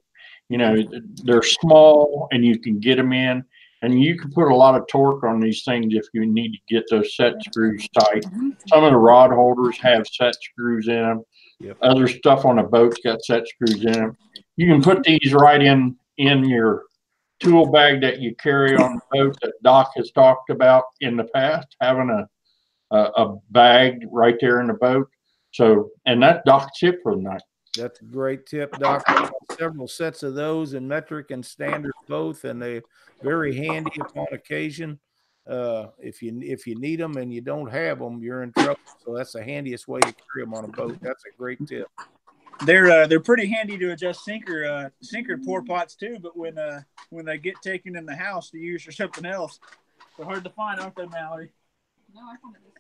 S2: they're small and you can get them in. And you can put a lot of torque on these things if you need to get those set screws tight. Some of the rod holders have set screws in them.
S1: Yep.
S2: Other stuff on a boat's got set screws in them. You can put these right in your tool bag that you carry on the boat that Doc has talked about in the past, having a bag right there in the boat. So, and that's Doc's tip for the night.
S1: That's a great tip, Doc. I've got several sets of those in metric and standard both, and they're very handy upon occasion. If you need them and you don't have them, you're in trouble. So that's the handiest way to carry them on a boat. That's a great tip.
S3: They're pretty handy to adjust sinker pour pots too. But when they get taken in the house to use for something else, they're hard to find, aren't they, Mallory?
S4: No, I found it this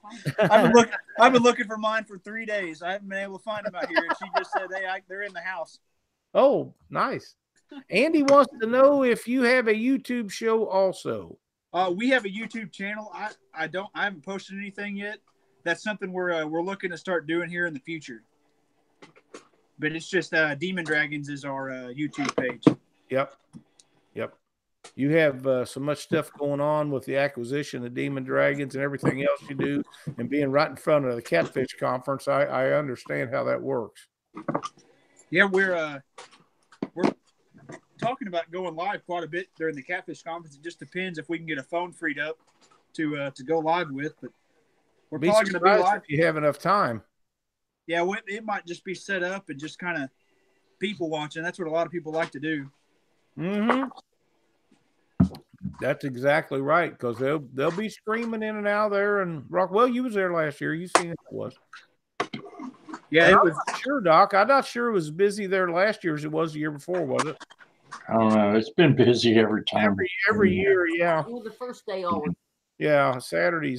S4: fine.
S3: I've been looking for mine for 3 days. I haven't been able to find them out here, and she just said they're in the house.
S1: Oh, nice. Andy wants to know if you have a YouTube show also.
S3: We have a YouTube channel. I haven't posted anything yet. That's something we're looking to start doing here in the future. But it's just Demon Dragons is our YouTube page.
S1: Yep. You have so much stuff going on with the acquisition of Demon Dragons and everything else you do, and being right in front of the Catfish Conference. I understand how that works.
S3: Yeah, we're talking about going live quite a bit during the Catfish Conference. It just depends if we can get a phone freed up to go live with. But we're probably going to be live
S1: if you have enough time.
S3: Yeah, it might just be set up and just kind of people watching. That's what a lot of people like to do.
S1: Mm-hmm. That's exactly right, because they'll be screaming in and out there. And Rockwell, you was there last year. You seen it was.
S3: Yeah, it was.
S1: Sure, Doc. I'm not sure it was busy there last year as it was the year before, was it?
S2: I don't know. It's been busy every time.
S1: Every year, yeah.
S5: Well, the first day always.
S1: Yeah, Saturday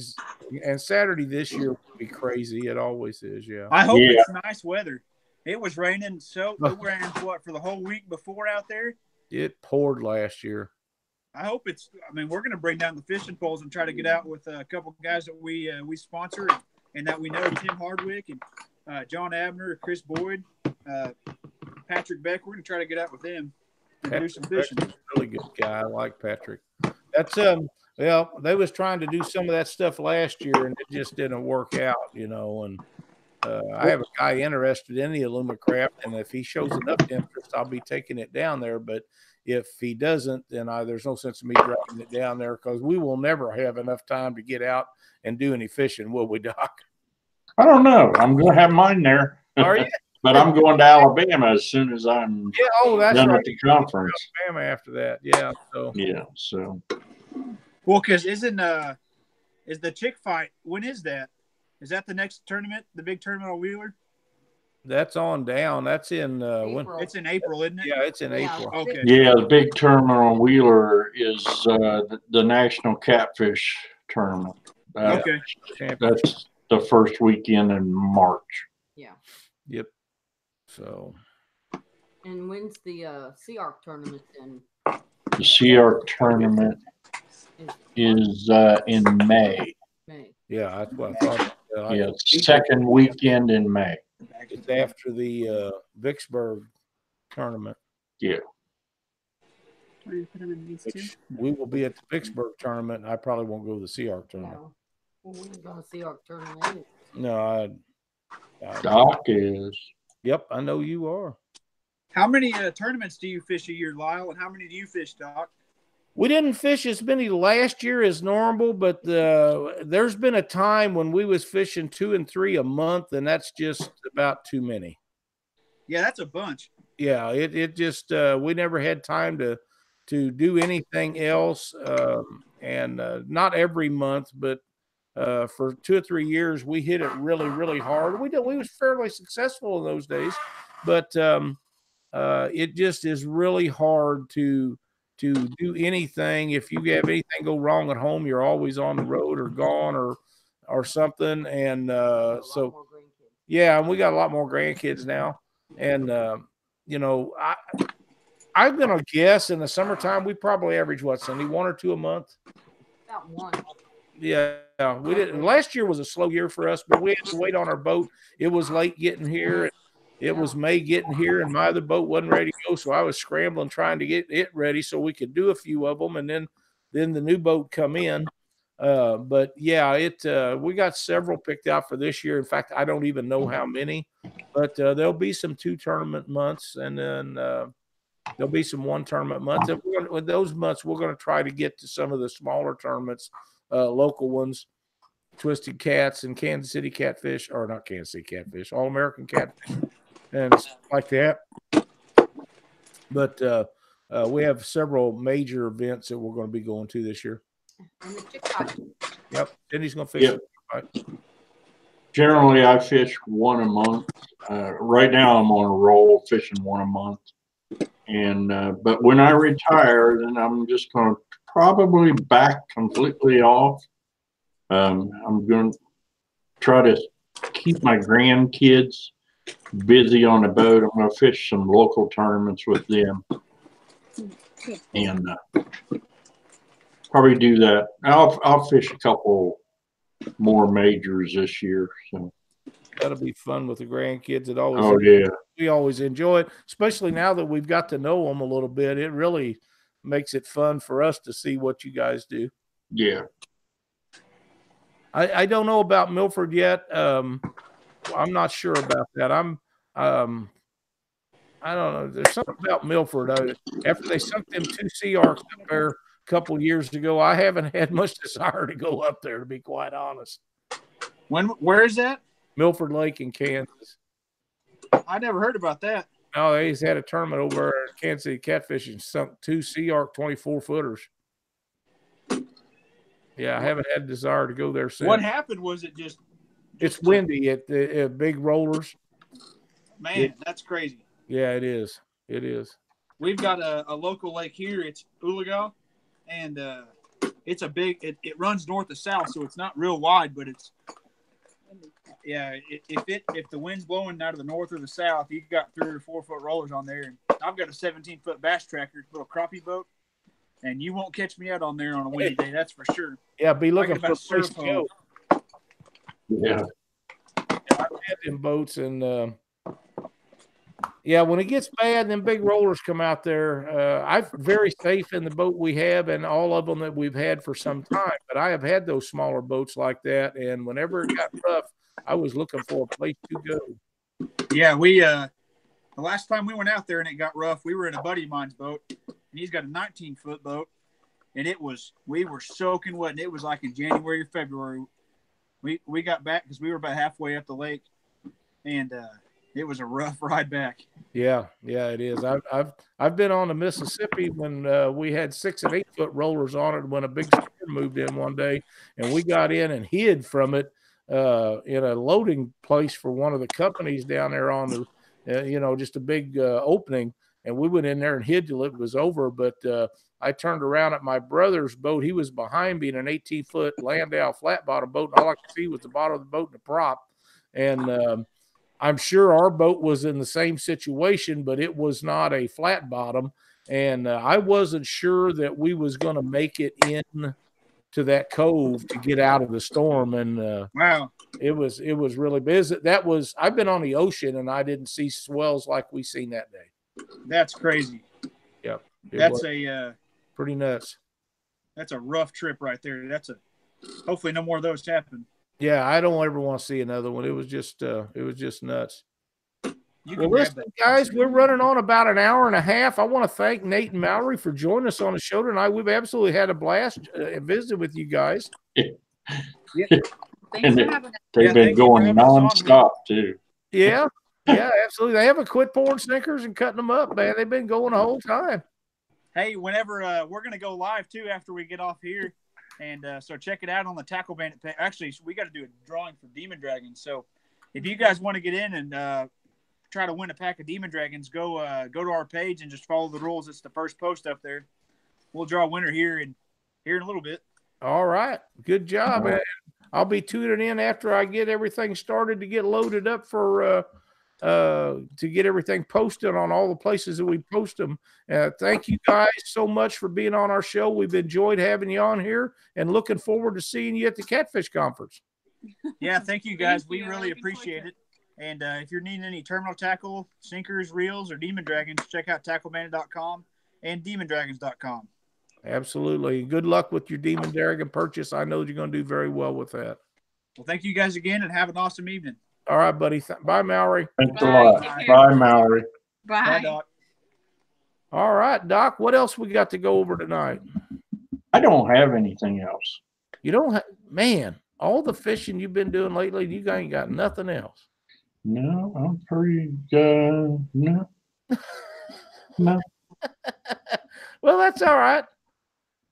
S1: this year will be crazy. It always is, yeah.
S3: I hope it's nice weather. It was raining, so it ran for the whole week before out there.
S1: It poured last year.
S3: I hope we're going to bring down the fishing poles and try to get out with a couple of guys that we sponsor and that we know, Tim Hardwick and John Abner, Chris Boyd, Patrick Beck. We're going to try to get out with them and do some fishing.
S1: Really good guy. I like Patrick. That's well, they was trying to do some of that stuff last year, and it just didn't work out, and I have a guy interested in the Alumacraft, and if he shows enough interest, I'll be taking it down there. But if he doesn't, then there's no sense of me dragging it down there, because we will never have enough time to get out and do any fishing, will we, Doc?
S2: I don't know. I'm going to have mine there.
S1: Are you?
S2: But I'm going to Alabama as soon as I'm
S1: that's
S2: done
S1: right.
S2: with the conference.
S1: Alabama after that, yeah.
S2: So.
S3: Well, because is the chick fight? When is that? Is that the next tournament? The big tournament on Wheeler?
S1: That's on down. That's in when?
S5: April.
S3: It's in April, isn't it?
S1: Yeah, it's in
S5: Yeah.
S1: April.
S3: Okay.
S2: Yeah, the big tournament on Wheeler is the National Catfish Tournament.
S3: Okay.
S2: That's the first weekend in March.
S5: Yeah.
S1: Yep. So.
S5: And when's the Sea Arc tournament then?
S2: The Sea Arc tournament is in May.
S5: May.
S1: Yeah, that's what I thought.
S2: Yeah, second weekend in May.
S1: It's after the Vicksburg tournament.
S2: Yeah.
S4: We're gonna put them in these two.
S1: Which we will be at the Vicksburg tournament. I probably won't go to the Sea Arc tournament.
S5: No. Well, we're going to Sea Arc tournament.
S1: No,
S2: Doc is.
S1: Yep, I know you are.
S3: How many tournaments do you fish a year, Lyle? And how many do you fish, Doc?
S1: We didn't fish as many last year as normal, but there's been a time when we was fishing 2 and 3 a month, and that's just about too many.
S3: Yeah, that's a bunch.
S1: Yeah, it just we never had time to do anything else, and not every month, but for 2 or 3 years we hit it really, really hard. We was fairly successful in those days, but it just is really hard to do anything. If you have anything go wrong at home, you're always on the road or gone or something. And so, yeah, and we got a lot more grandkids now. And, you know, I'm going to guess in the summertime, we probably average what, Cindy, 1 or 2 a month?
S5: About 1.
S1: Yeah, we didn't. Last year was a slow year for us, but we had to wait on our boat. It was late getting here. It was May getting here, and my other boat wasn't ready to go, so I was scrambling trying to get it ready so we could do a few of them, and then the new boat come in. But yeah, we got several picked out for this year. In fact, I don't even know how many, but there'll be some 2 tournament months, and then there'll be some 1 tournament month. And with those months, we're going to try to get to some of the smaller tournaments, local ones, Twisted Cats and Kansas City Catfish, or not Kansas City Catfish, All American Catfish, and stuff like that. But we have several major events that we're going to be going to this year.
S5: And the chick fight.
S1: Yep, Cindy's going to fish.
S2: Yep.
S1: Right.
S2: Generally, I fish 1 a month. Right now, I'm on a roll fishing 1 a month. And but when I retire, then I'm just going to probably back completely off. I'm going to try to keep my grandkids busy on the boat. I'm going to fish some local tournaments with them, and probably do that. I'll fish a couple more majors this year. So
S1: that'll be fun with the grandkids. We always enjoy it, especially now that we've got to know them a little bit. It really makes it fun for us to see what you guys do.
S2: Yeah.
S1: I don't know about Milford yet. I'm not sure about that. I don't know. There's something about Milford. After they sunk them 2 Sea Arcs up there a couple years ago, I haven't had much desire to go up there, to be quite honest.
S3: Where is that?
S1: Milford Lake in Kansas.
S3: I never heard about that.
S1: No, they just had a tournament over at Kansas City Catfish and sunk 2 Sea Arc 24-footers. Yeah, I haven't had a desire to go there since.
S3: What happened? Was it just
S1: it's windy at the big rollers.
S3: Man, that's crazy.
S1: Yeah, it is. It is.
S3: We've got a local lake here. It's Oologah, and it's a big. It runs north to south, so it's not real wide, but it's. Yeah, if the wind's blowing out of the north or the south, you got 3 or 4 foot rollers on there. And I've got a 17-foot bass tracker, little crappie boat, and you won't catch me out on there on a windy day. That's for sure.
S1: Yeah, be looking for a place to go.
S2: Yeah.
S1: I've had them boats, and yeah, when it gets bad, then big rollers come out there. I'm very safe in the boat we have, and all of them that we've had for some time. But I have had those smaller boats like that, and whenever it got rough, I was looking for a place to go.
S3: Yeah, we the last time we went out there and it got rough, we were in a buddy of mine's boat, and he's got a 19-foot boat, and we were soaking wet, and it was like in January or February. We got back because we were about halfway up the lake, and it was a rough ride back. Yeah,
S1: it is. I've been on the Mississippi when we had 6 and 8 foot rollers on it when a big storm moved in one day, and we got in and hid from it in a loading place for one of the companies down there on the, just a big opening. And we went in there and hid till it was over. But I turned around at my brother's boat. He was behind me in an 18-foot Landau flat bottom boat. And all I could see was the bottom of the boat and the prop. And I'm sure our boat was in the same situation, but it was not a flat bottom. And I wasn't sure that we was going to make it in to that cove to get out of the storm. And
S3: wow,
S1: it was really busy. I've been on the ocean and I didn't see swells like we seen that day.
S3: That's crazy.
S1: Yep.
S3: That's
S1: pretty nuts.
S3: That's a rough trip right there. Hopefully no more of those happen.
S1: Yeah, I don't ever want to see another one. It was just nuts. Well, listen, guys, we're running on about an hour and a half. I want to thank Nate and Mallory for joining us on the show tonight. We've absolutely had a blast visiting with you guys.
S3: Yeah.
S5: Thanks for having us.
S2: They've been going nonstop too.
S1: Yeah. Yeah, absolutely. They haven't quit pouring sinkers and cutting them up, man. They've been going the whole time.
S3: Hey, whenever we're going to go live too after we get off here, and so check it out on the Tackle Bandit page. Actually, we got to do a drawing for Demon Dragons. So if you guys want to get in and try to win a pack of Demon Dragons, go to our page and just follow the rules. It's the first post up there. We'll draw a winner here in a little bit.
S1: All right, good job. Man. I'll be tuning in after I get everything started to get loaded up for. To get everything posted on all the places that we post them. Thank you guys so much for being on our show. We've enjoyed having you on here and looking forward to seeing you at the Catfish Conference.
S3: Yeah, thank you guys. We really appreciate it. And if you're needing any terminal tackle, sinkers, reels, or Demon Dragons, check out tacklebandit.com and demondragons.com.
S1: Absolutely. Good luck with your Demon Dragon purchase. I know you're going to do very well with that.
S3: Well, thank you guys again and have an awesome evening.
S1: All right, buddy. Bye, Mallory.
S2: Thanks a lot. Bye, Mallory.
S4: Bye.
S3: Bye, Doc.
S1: All right, Doc. What else we got to go over tonight?
S2: I don't have anything else.
S1: You don't have, man, all the fishing you've been doing lately, you ain't got nothing else.
S2: No, I'm pretty good. No. No.
S1: Well, that's all right.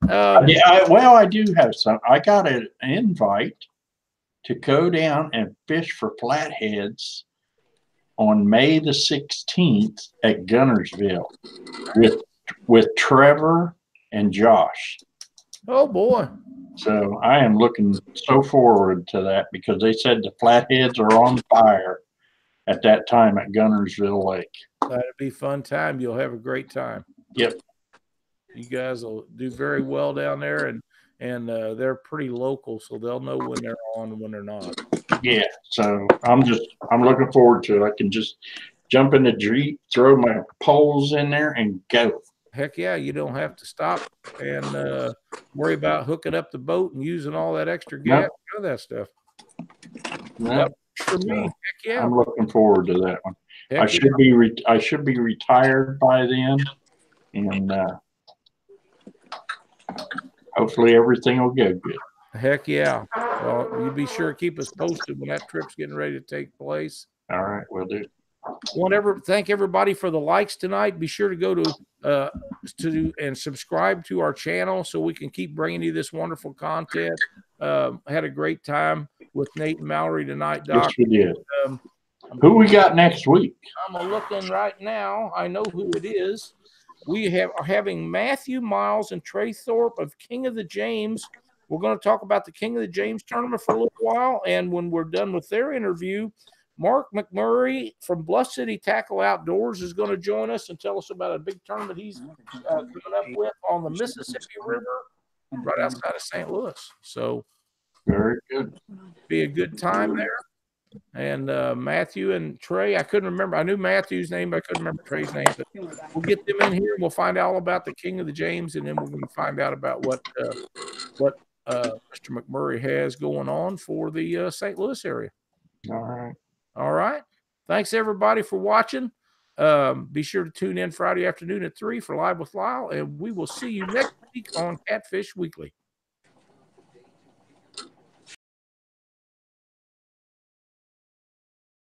S2: I do have some. I got an invite to go down and fish for flatheads on May the 16th at Gunnersville with Trevor and Josh.
S1: Oh boy.
S2: So I am looking so forward to that because they said the flatheads are on fire at that time at Gunnersville Lake.
S1: That'd be a fun time. You'll have a great time.
S2: Yep.
S1: You guys will do very well down there, and they're pretty local, so they'll know when they're on and when they're not.
S2: Yeah, so I'm looking forward to it. I can just jump in the Jeep, throw my poles in there, and go.
S1: Heck yeah, you don't have to stop and worry about hooking up the boat and using all that extra gas, none of that stuff.
S2: Nope.
S1: For me, heck yeah.
S2: I'm looking forward to that one.
S1: Heck
S2: I should be retired by then, and hopefully everything will go good.
S1: Heck yeah. Well, you be sure to keep us posted when that trip's getting ready to take place.
S2: All right, we'll do.
S1: Thank everybody for the likes tonight. Be sure to go to and subscribe to our channel so we can keep bringing you this wonderful content. I had a great time with Nate and Mallory tonight, Doc.
S2: Yes, we did. Who we got next week?
S1: I'm looking right now. I know who it is. We are having Matthew Miles and Trey Thorpe of King of the James. We're going to talk about the King of the James tournament for a little while, and when we're done with their interview, Mark McMurray from Bluff City Tackle Outdoors is going to join us and tell us about a big tournament he's coming up with on the Mississippi River right outside of St. Louis. So
S2: very good.
S1: Be a good time there. And Matthew and Trey, I couldn't remember. I knew Matthew's name, but I couldn't remember Trey's name. But we'll get them in here and we'll find out all about the King of the James, and then we're going to find out about what Mr. McMurray has going on for the St. Louis area.
S2: All right.
S1: All right. Thanks, everybody, for watching. Be sure to tune in Friday afternoon at 3 for Live with Lyle, and we will see you next week on Catfish Weekly.